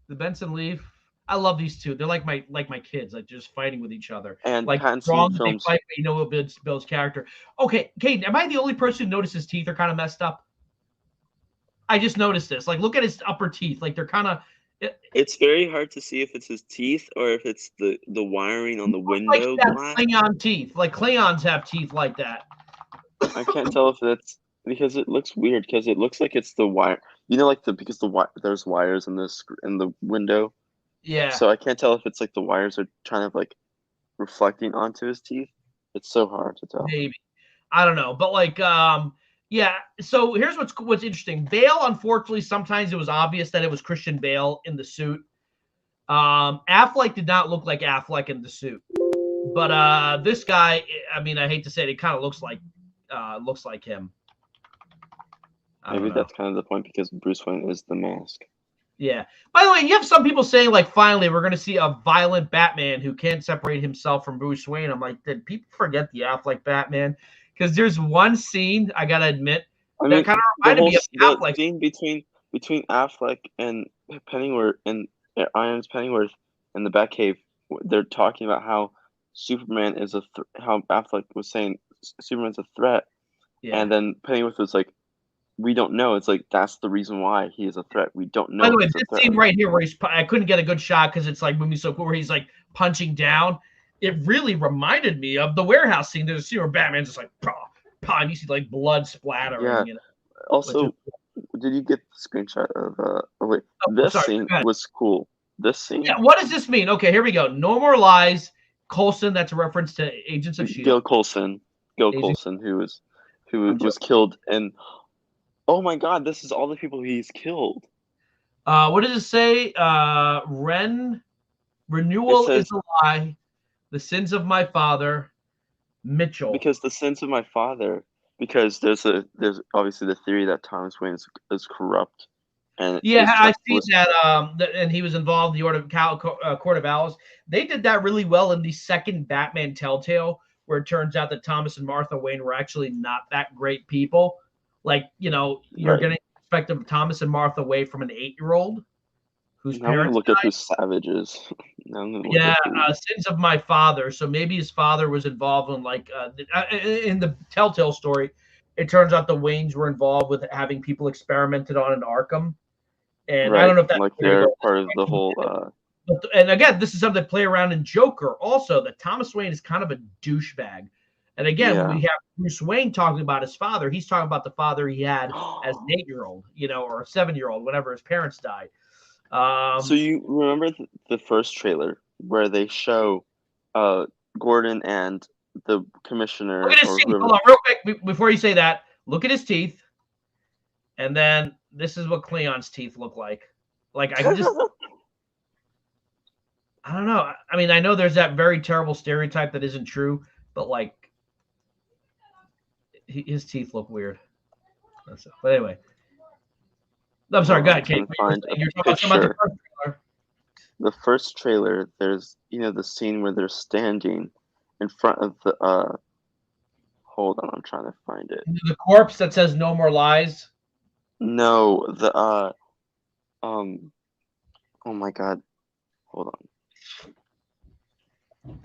The Benson Leaf. I love these two. They're like my kids, like just fighting with each other. And like strong films, fight, but you know what builds character. Okay, Caden, am I the only person who noticed his teeth are kind of messed up? I just noticed this. Like, look at his upper teeth. Like, they're kind of. It's very hard to see if it's his teeth or if it's the wiring on the window. Like Klingon teeth. Like Klingons have teeth like that. I can't tell if that's because it looks weird. Because it looks like it's the wire. You know, like there's wires in the window. Yeah. So I can't tell if it's like the wires are kind of like reflecting onto his teeth. It's so hard to tell. Maybe. I don't know, but like yeah, so here's what's interesting. Bale, unfortunately, sometimes it was obvious that it was Christian Bale in the suit. Affleck did not look like Affleck in the suit. But this guy, I mean, I hate to say it, kind of looks like him. Maybe that's kind of the point because Bruce Wayne is the mask. Yeah. By the way, you have some people saying, like, finally, we're going to see a violent Batman who can't separate himself from Bruce Wayne. I'm like, did people forget the Affleck Batman? Because there's one scene, I got to admit, that kind of reminded me of Affleck. The scene between Affleck and Pennyworth and Irons Pennyworth in the Batcave they're talking about how Superman is how Affleck was saying Superman's a threat, and then Pennyworth was like, we don't know. It's like that's the reason why he is a threat. We don't know. By the way, this scene right here where I couldn't get a good shot because it's like moving so cool where he's like punching down. It really reminded me of the warehouse scene. There's a scene where Batman's just like, pah, pah, and you see like blood splattering. Yeah. You know? Also, did you get the screenshot of this scene was cool. This scene. Yeah. What does this mean? Okay, here we go. No More Lies. Coulson. That's a reference to Agents of S.H.I.E.L.D. Gil Coulson, who was killed, and oh my God, this is all the people he's killed. What does it say? Renewal is a lie. The sins of my father, Mitchell. Because the sins of my father. Because there's obviously the theory that Thomas Wayne is corrupt. And I see that. And he was involved in the Court of Owls. They did that really well in the second Batman Telltale, where it turns out that Thomas and Martha Wayne were actually not that great people. Like, you're getting the perspective of Thomas and Martha Wayne from an 8-year-old whose parents look at who Savage is. Sins of my father. So maybe his father was involved in in the Telltale story. It turns out the Waynes were involved with having people experimented on in Arkham. And I don't know if that's like they're part of the whole. And again, this is something that play around in Joker. Also, that Thomas Wayne is kind of a douchebag. And again, we have Bruce Wayne talking about his father. He's talking about the father he had as an 8-year-old, or a 7-year-old, whenever his parents died. So you remember the first trailer where they show Gordon and the commissioner? Look at his teeth. Hold on, real quick before you say that. Look at his teeth, and then this is what Cleon's teeth look like. Like I can just, I don't know. I mean, I know there's that very terrible stereotype that isn't true, but like his teeth look weird. But anyway. I'm sorry, go ahead, Kate. You're talking about the first trailer. The first trailer, there's the scene where they're standing in front of the hold on, I'm trying to find it. The corpse that says "No More Lies." No, the oh my God, hold on.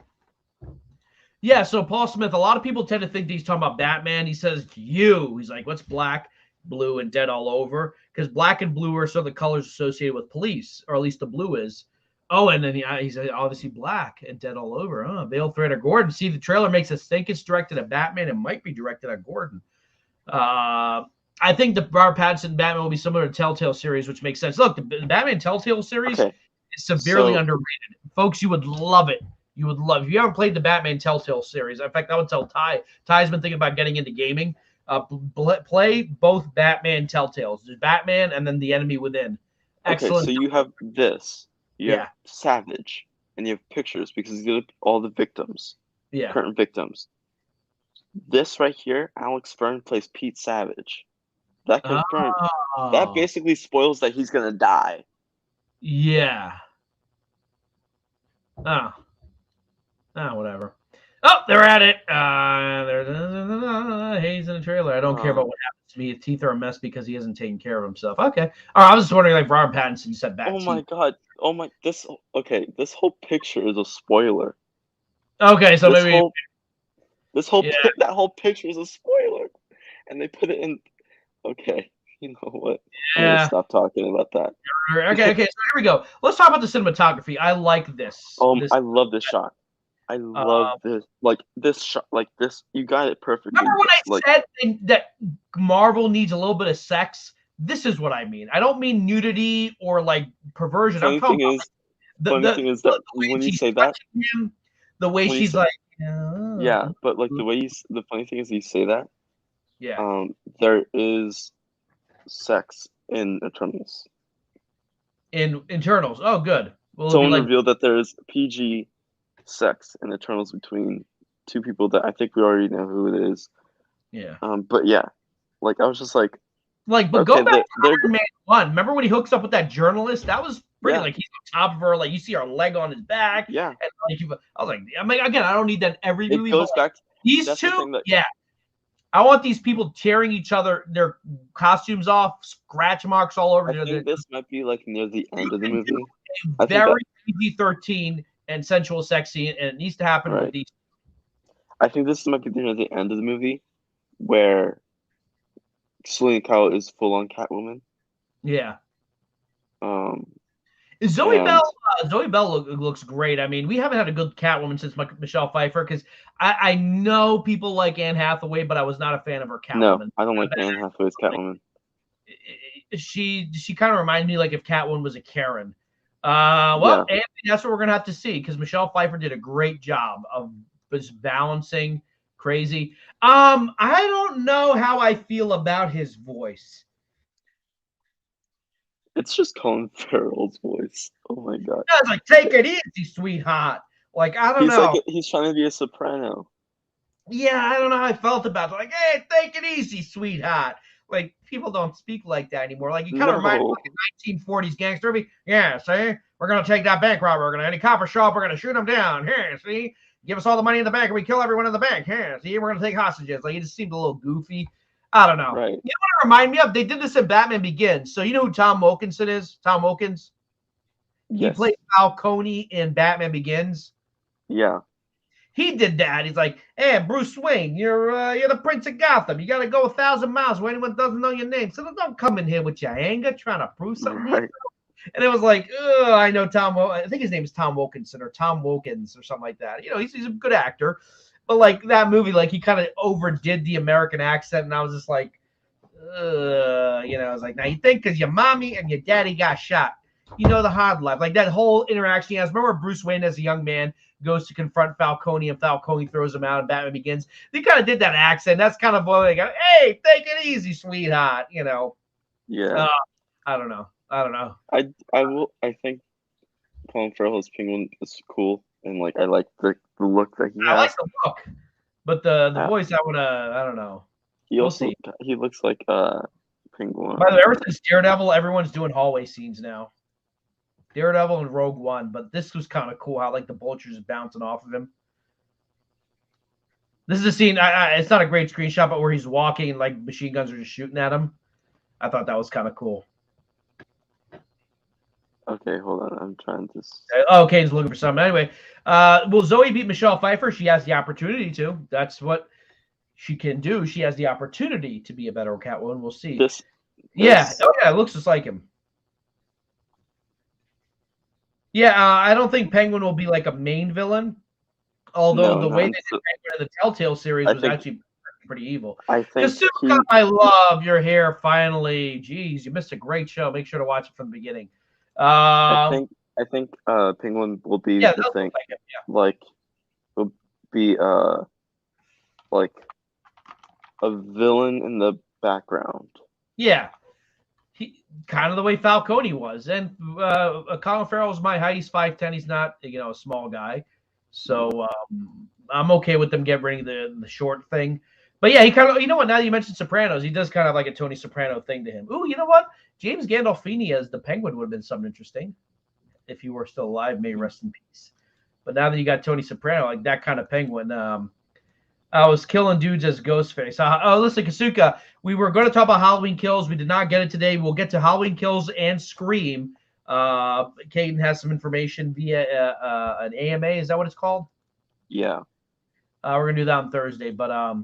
Yeah, so Paul Smith, a lot of people tend to think that he's talking about Batman. He says you. He's like, what's black, blue, and dead all over? Because black and blue are sort of the colors associated with police, or at least the blue is. Oh, and then he's obviously black and dead all over. Oh, Bale, Thread, or Gordon. See, the trailer makes us think it's directed at Batman. It might be directed at Gordon. I think the Robert Pattinson Batman will be similar to Telltale series, which makes sense. Look, the Batman Telltale series is severely underrated. Folks, you would love it. You would love it. If you haven't played the Batman Telltale series, in fact, I would tell Ty. Ty's been thinking about getting into gaming. Play both Batman Telltales. There's Batman and then The Enemy Within. Excellent. Okay, so you have this. You have Savage, and you have pictures because he's got all the victims. Yeah. Current victims. This right here, Alex Byrne plays Pete Savage. That confirmed. That basically spoils that he's gonna die. Yeah. Whatever. Oh, they're at it. There's Hayes in the trailer. I don't care about what happens to me. His teeth are a mess because he hasn't taken care of himself. Okay. All right. I was just wondering, like Robert Pattinson said back. Oh my God. Oh my. This whole picture is a spoiler. Okay, so maybe that whole picture is a spoiler, and they put it in. Okay, you know what? I'm gonna stop talking about that. Okay. So here we go. Let's talk about the cinematography. I like this. I love this shot. I love this. Like this shot. Like this. You got it perfectly. Remember when I said that Marvel needs a little bit of sex? This is what I mean. I don't mean nudity or like perversion. Funny thing is that when you say that, the way she's like, yeah, but like the funny thing is you say that. Yeah. There is sex in Eternals. In Eternals. Oh, good. Well, someone revealed that there is PG sex in Eternals between two people that I think we already know who it is. Yeah. But yeah, like I was just like, but go back to Iron Man 1. Remember when he hooks up with that journalist? That was pretty. Like he's on top of her. Like you see her leg on his back. Yeah. And I was like, again, I don't need that in every movie. It goes back to these two. I want these people tearing each other their costumes off, scratch marks all over. I think this might be like near the end of the movie. Very PG-13 and sensual sex scene, and it needs to happen with these. I think this might be near the end of the movie where Selena Kyle is full on Catwoman. Yeah. Zoe Bell looks great. I mean, we haven't had a good Catwoman since Michelle Pfeiffer, because I know people like Anne Hathaway, but I was not a fan of her Catwoman. No, I don't like Anne Hathaway's Catwoman. She kind of reminded me like if Catwoman was a Karen. Well, Anthony, that's what we're gonna have to see, because Michelle Pfeiffer did a great job of just balancing crazy. I don't know how I feel about his voice. It's just Colin Farrell's voice. Oh my god! Yeah, it's like, take it easy, sweetheart. Like, I don't know. Like, he's trying to be a soprano. Yeah, I don't know how I felt about it. Like, hey, take it easy, sweetheart. Like, people don't speak like that anymore. Like, you kind of remind me of like a 1940s gangster movie. Yeah, see? We're going to take that bank robber. We're going to any copper show up. We're going to shoot him down. Here, see? Give us all the money in the bank and we kill everyone in the bank. Here, see? We're going to take hostages. Like, it just seemed a little goofy. I don't know. Right. You know what it reminded me of? They did this in Batman Begins. So you know who Tom Wilkinson is? Tom Wilkins? Yes. He played Falcone in Batman Begins. Yeah. He did that. He's like, hey, Bruce Wayne, you're the Prince of Gotham. You got to go 1,000 miles where anyone doesn't know your name. So don't come in here with your anger trying to prove something. Right. And it was like, I know I think his name is Tom Wilkinson or Tom Wilkins or something like that. You know, he's a good actor. But like that movie, like he kind of overdid the American accent. And I was just like, I was like, now you think because your mommy and your daddy got shot, you know the hard life. Like that whole interaction he has. Remember Bruce Wayne as a young man goes to confront Falcone and Falcone throws him out and Batman Begins. They kind of did that accent. That's kind of what they go, hey, take it easy, sweetheart. You know. Yeah. I don't know. I think Colin Farrell's Penguin is cool, and like I like the look that he has. I like the look, but the voice I don't know. We'll see. He looks like Penguin. By the way, ever since Daredevil, everyone's doing hallway scenes now. Daredevil and Rogue One, but this was kind of cool how like the vultures bouncing off of him. This is a scene. It's not a great screenshot, but where he's walking and like machine guns are just shooting at him. I thought that was kind of cool. Okay, hold on. I'm trying to. Okay, he's looking for something. Anyway, will Zoe beat Michelle Pfeiffer? She has the opportunity to. That's what she can do. She has the opportunity to be a better Catwoman. We'll see. Yeah. Oh, yeah. It looks just like him. Yeah, I don't think Penguin will be like a main villain. Although the way they did Penguin in the Telltale series was actually pretty evil. I think. I love your hair. Finally, jeez, you missed a great show. Make sure to watch it from the beginning. I think Penguin will be the thing. Like will be like a villain in the background. Yeah. He kind of the way Falcone was. And Colin Farrell is my height. He's 5'10". He's not, a small guy. So I'm okay with them getting rid of the short thing. But yeah, he kind of, you know what, now that you mentioned Sopranos, he does kind of like a Tony Soprano thing to him. Ooh, you know what? James Gandolfini as the Penguin would have been something interesting. If he were still alive, may rest in peace. But now that you got Tony Soprano, like that kind of Penguin, I was killing dudes as Ghostface. Listen, Kasuka, we were going to talk about Halloween Kills. We did not get it today. We'll get to Halloween Kills and Scream. Caden has some information via an AMA. Is that what it's called? Yeah. We're going to do that on Thursday. But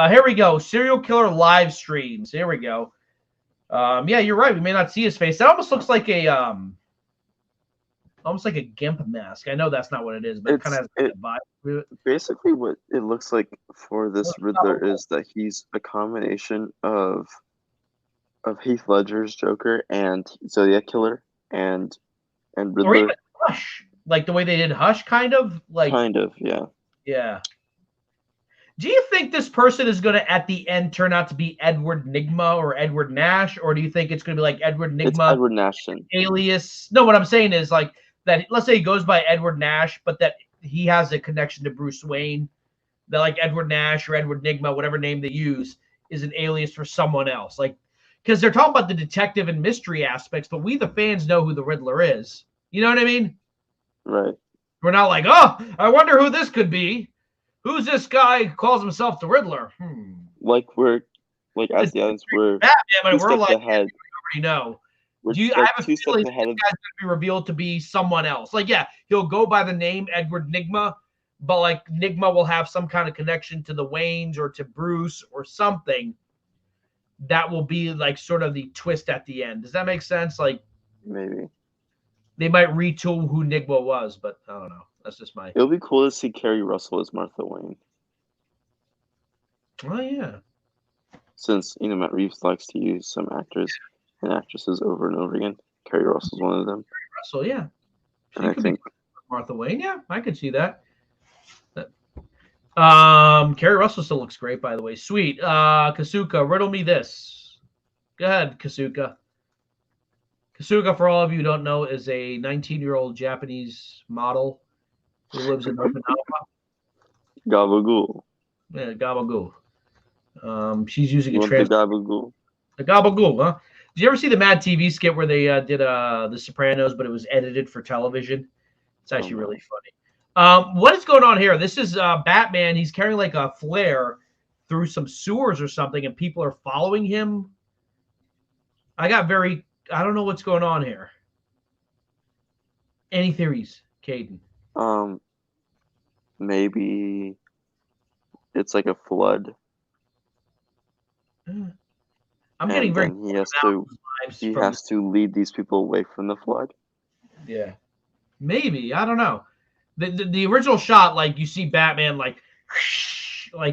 here we go. Serial killer live streams. Here we go. Yeah, you're right. We may not see his face. That almost looks like a GIMP mask. I know that's not what it is, but it kind of has a vibe to it. Basically, what it looks like for this Riddler is that he's a combination of Heath Ledger's Joker and Zodiac Killer and Riddler. Or even Hush, like the way they did Hush, kind of. Yeah. Yeah. Do you think this person is going to, at the end, turn out to be Edward Nygma or Edward Nash? Or do you think it's going to be like Edward Nygma? It's Edward Nashton. Alias. No, what I'm saying is like that, let's say he goes by Edward Nash, but that he has a connection to Bruce Wayne. That like Edward Nash or Edward Nygma, whatever name they use, is an alias for someone else. Like, because they're talking about the detective and mystery aspects, but we, the fans, know who the Riddler is. You know what I mean? Right. We're not like, oh, I wonder who this could be. Who's this guy who calls himself the Riddler? Like as the others, we're Batman, but we're like, ahead. We already know. I have a feeling this guy's going to be revealed to be someone else. Like, yeah, he'll go by the name Edward Nygma, but like Nygma will have some kind of connection to the Waynes or to Bruce or something that will be like sort of the twist at the end. Does that make sense? Like, maybe they might retool who Nygma was, but I don't know. That's just my. It'll be cool to see Kerry Russell as Martha Wayne. Oh yeah. Since Matt Reeves likes to use some actors and actresses over and over again, Kerry Russell's one of them. Kerry Russell, yeah. And I think Martha Wayne, yeah, I could see that. Kerry Russell still looks great, by the way. Sweet. Kasuka, riddle me this. Go ahead, Kasuka. Kasuka, for all of you who don't know, is a 19-year-old Japanese model who lives in Okinawa. Gabagool. Yeah, Gabagool. She's using a Gabagool. The Gabagool, huh? Did you ever see the Mad TV skit where they did The Sopranos, but it was edited for television? It's actually really funny. What is going on here? This is Batman. He's carrying like a flare through some sewers or something, and people are following him. I don't know what's going on here. Any theories, Caden? Maybe it's like a flood. I'm getting very. He has to lead these people away from the flood. Yeah, maybe, I don't know. The original shot, like you see Batman like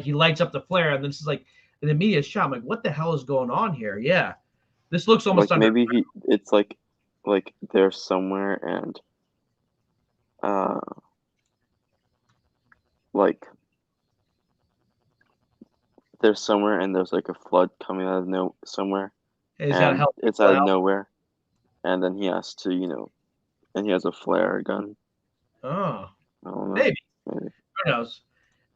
he lights up the flare, and this is like an immediate shot. I'm like, what the hell is going on here? Yeah, this looks almost like maybe it's like they're somewhere and like they're somewhere and there's like a flood coming out of somewhere. He's got to help. It's out of nowhere, and then he has to, and he has a flare gun. Oh, I don't know. Maybe. Who knows?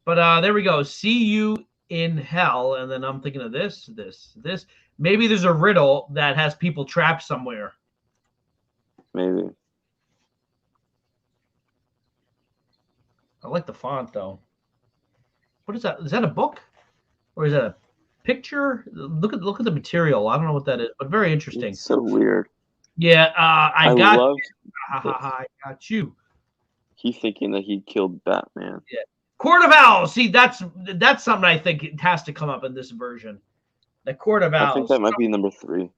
But there we go. See you in hell, and then I'm thinking of this. Maybe there's a riddle that has people trapped somewhere. Maybe. I like the font though. What is that? Is that a book, or is that a picture? Look at the material. I don't know what that is, but very interesting. It's so weird. Yeah, I got you. He thinking that he killed Batman. Yeah. Court of Owls. See, that's something I think it has to come up in this version. The Court of Owls. I think that might be number 3.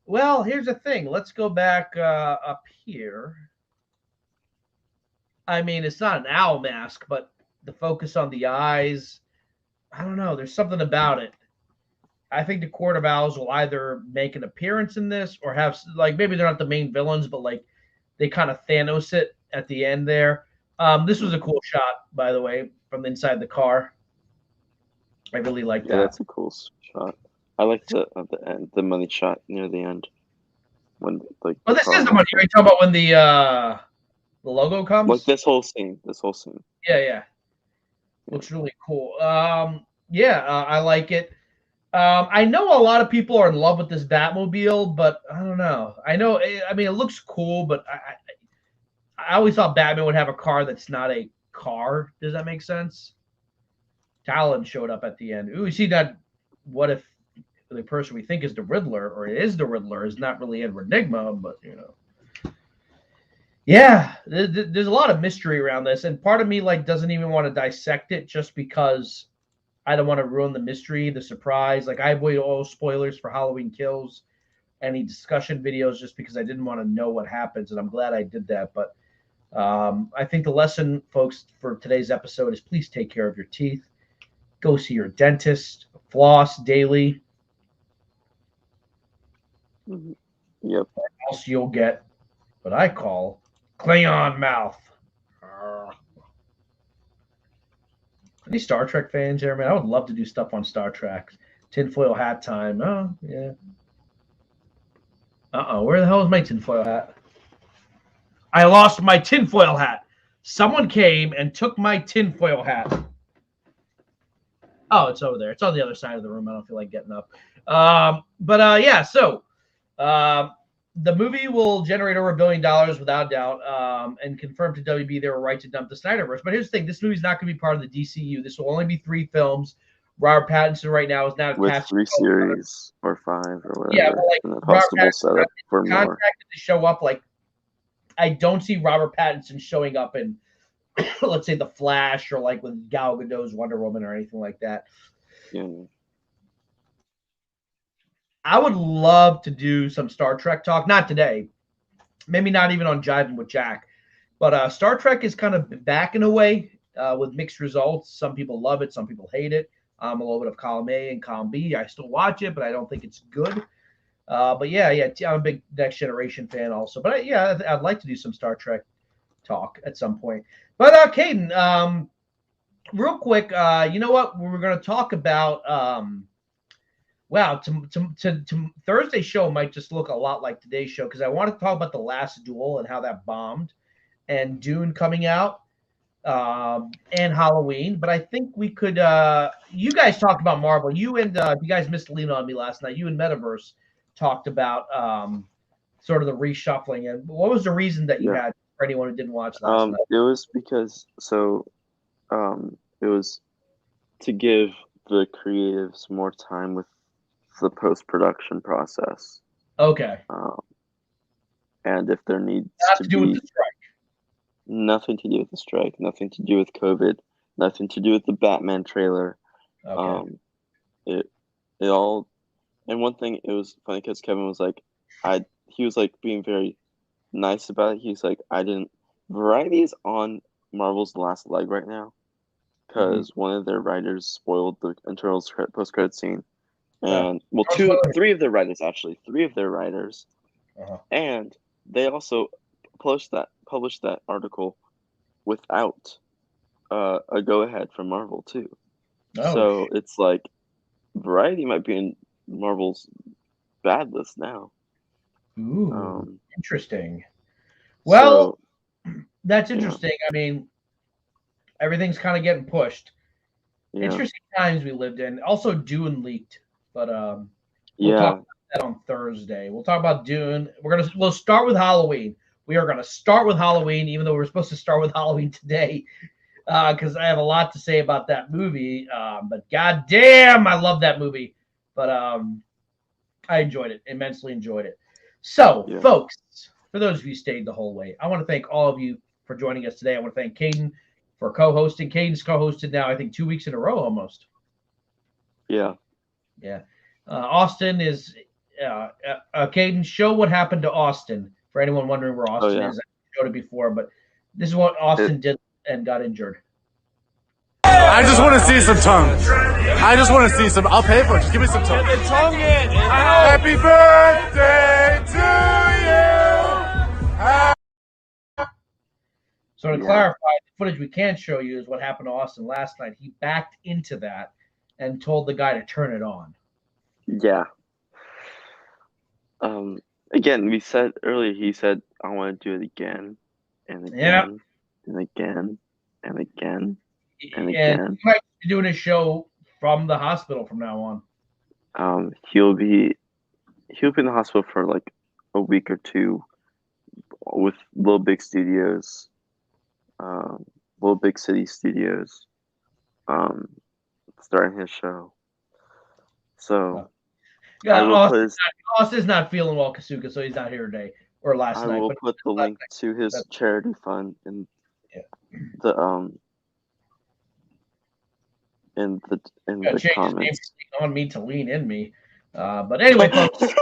Well, here's the thing. Let's go back up here. I mean, it's not an owl mask, but the focus on the eyes. I don't know. There's something about it. I think the Court of Owls will either make an appearance in this or have, like, maybe they're not the main villains, but, like, they kind of Thanos it at the end there. This was a cool shot, by the way, from inside the car. I really like that. Yeah, that's a cool shot. I like the at the end, the money shot near the end. When like. Oh, this is the money. Are you talking about when the logo comes? Like this whole scene. Yeah. Looks really cool. I like it. I know a lot of people are in love with this Batmobile, but I don't know. I mean, it looks cool, but I always thought Batman would have a car that's not a car. Does that make sense? Talon showed up at the end. Ooh, you see that? What if the person we think is the Riddler, or is the Riddler, is not really Edward Nygma, but yeah, there's a lot of mystery around this, and part of me doesn't even want to dissect it just because I don't want to ruin the mystery, the surprise. Like, I avoid all spoilers for Halloween Kills, any discussion videos, just because I didn't want to know what happens, and I'm glad I did that. But I think the lesson, folks, for today's episode is please take care of your teeth. Go see your dentist. Floss daily. Yep. Or else you'll get what I call Klingon mouth. Any Star Trek fans here, man? I would love to do stuff on Star Trek. Tinfoil hat time. Oh, yeah. Where the hell is my tinfoil hat? I lost my tinfoil hat. Someone came and took my tinfoil hat. Oh, it's over there. It's on the other side of the room. I don't feel like getting up. So the movie will generate over $1 billion without doubt, and confirmed to WB they were right to dump the Snyderverse. But here's the thing. This movie's not going to be part of the DCU. This will only be 3 films. Robert Pattinson right now is now with 3 series or 5 or whatever. Yeah, but like and a Robert possible setup for more. Contracted to show up. Like, I don't see Robert Pattinson showing up in, let's say, The Flash or like with Gal Gadot's Wonder Woman or anything like that. Yeah. I would love to do some Star Trek talk. Not today. Maybe not even on Jivin with Jack. But Star Trek is kind of back in a way with mixed results. Some people love it. Some people hate it. I'm a little bit of column A and column B. I still watch it, but I don't think it's good. But yeah, I'm a big Next Generation fan also. But yeah, I'd like to do some Star Trek talk at some point. But Caden, real quick, you know what? We're going to talk about. Wow, to Thursday's show might just look a lot like today's show because I want to talk about the Last Duel and how that bombed, and Dune coming out, and Halloween. But I think we could. You guys talked about Marvel. You and you guys missed lean on me last night. You and Metaverse talked about sort of the reshuffling. And what was the reason that you had for anyone who didn't watch last night? It was because it was to give the creatives more time with the post-production process. Okay. And if there needs to do with the strike. Nothing to do with the strike, nothing to do with COVID, nothing to do with the Batman trailer. Okay. It all, and one thing, it was funny because Kevin was like, he was like being very nice about it. He's like, Variety is on Marvel's last leg right now because one of their writers spoiled the Internals post-credit scene. And three of their writers, and they also published that article without a go-ahead from Marvel too. So it's like Variety might be in Marvel's bad list now. Ooh, interesting. Well, that's interesting. Yeah. I mean, everything's kind of getting pushed. Yeah. Interesting times we lived in. Also, Dune leaked, but we'll talk about that on Thursday. We'll talk about Dune. We'll start with Halloween. We are gonna start with Halloween, even though we're supposed to start with Halloween today, because I have a lot to say about that movie. But goddamn, I love that movie. But I enjoyed it, immensely enjoyed it. So, folks, for those of you who stayed the whole way, I want to thank all of you for joining us today. I want to thank Caden for co-hosting. Caden's co-hosted now, I think, 2 weeks in a row almost. Yeah. Yeah. Austin is Caden, show what happened to Austin for anyone wondering where Austin is. I showed it before, but this is what Austin did and got injured. I just want to see some tongue. I just want to see some. I'll pay for it. Just give me some tongue. Get the tongue in. Happy birthday to you. So to clarify, the footage we can't show you is what happened to Austin last night. He backed into that and told the guy to turn it on. Yeah. Again, we said earlier, he said, I want to do it again and again and again and again and again. And he might be doing a show from the hospital from now on. He'll be in the hospital for like a week or two with Little Big Studios, Little Big City Studios, starting his show. So Austin's not feeling well, Kasuka, so he's not here today or last night. I will put the link to his charity fund in the comments. On me to lean in me, but anyway, folks,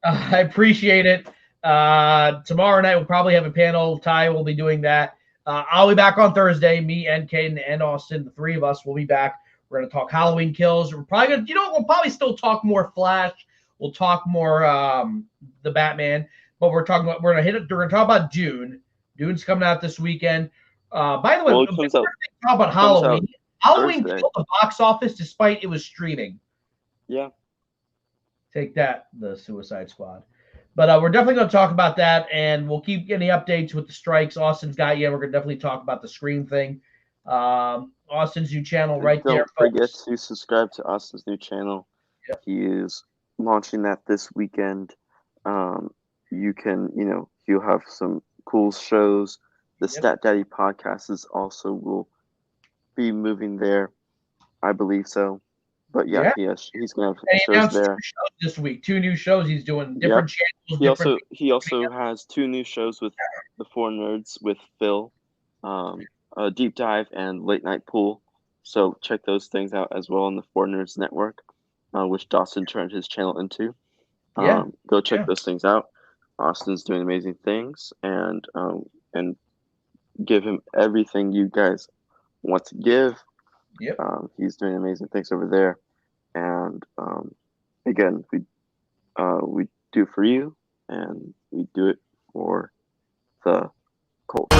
I appreciate it. Tomorrow night we'll probably have a panel. Ty will be doing that. I'll be back on Thursday. Me and Caden and Austin, the three of us, will be back. We're going to talk Halloween Kills. We're probably going to, we'll probably still talk more Flash. We'll talk more the Batman. But we're going to talk about Dune. Dune's coming out this weekend. By the way, we're going to talk about Halloween. Halloween killed the box office despite it was streaming. Yeah. Take that, the Suicide Squad. But we're definitely going to talk about that, and we'll keep getting updates with the strikes. Austin's got We're going to definitely talk about the Scream thing. Austin's new channel there. Don't forget to subscribe to Austin's new channel. Yep. He is launching that this weekend. You can, he'll have some cool shows. The Stat Daddy podcast will be moving there. I believe so. But yeah, he's gonna have and he shows announced there. 2 shows this week. 2 new shows he's doing, different channels. He also has 2 new shows with the 4 Nerds with Phil, Deep Dive and Late Night Pool. So check those things out as well on the 4 Nerds Network, which Dawson turned his channel into. Go check those things out. Austin's doing amazing things, and give him everything you guys want to give. Yep. He's doing amazing things over there, and again, we do for you, and we do it for the culture.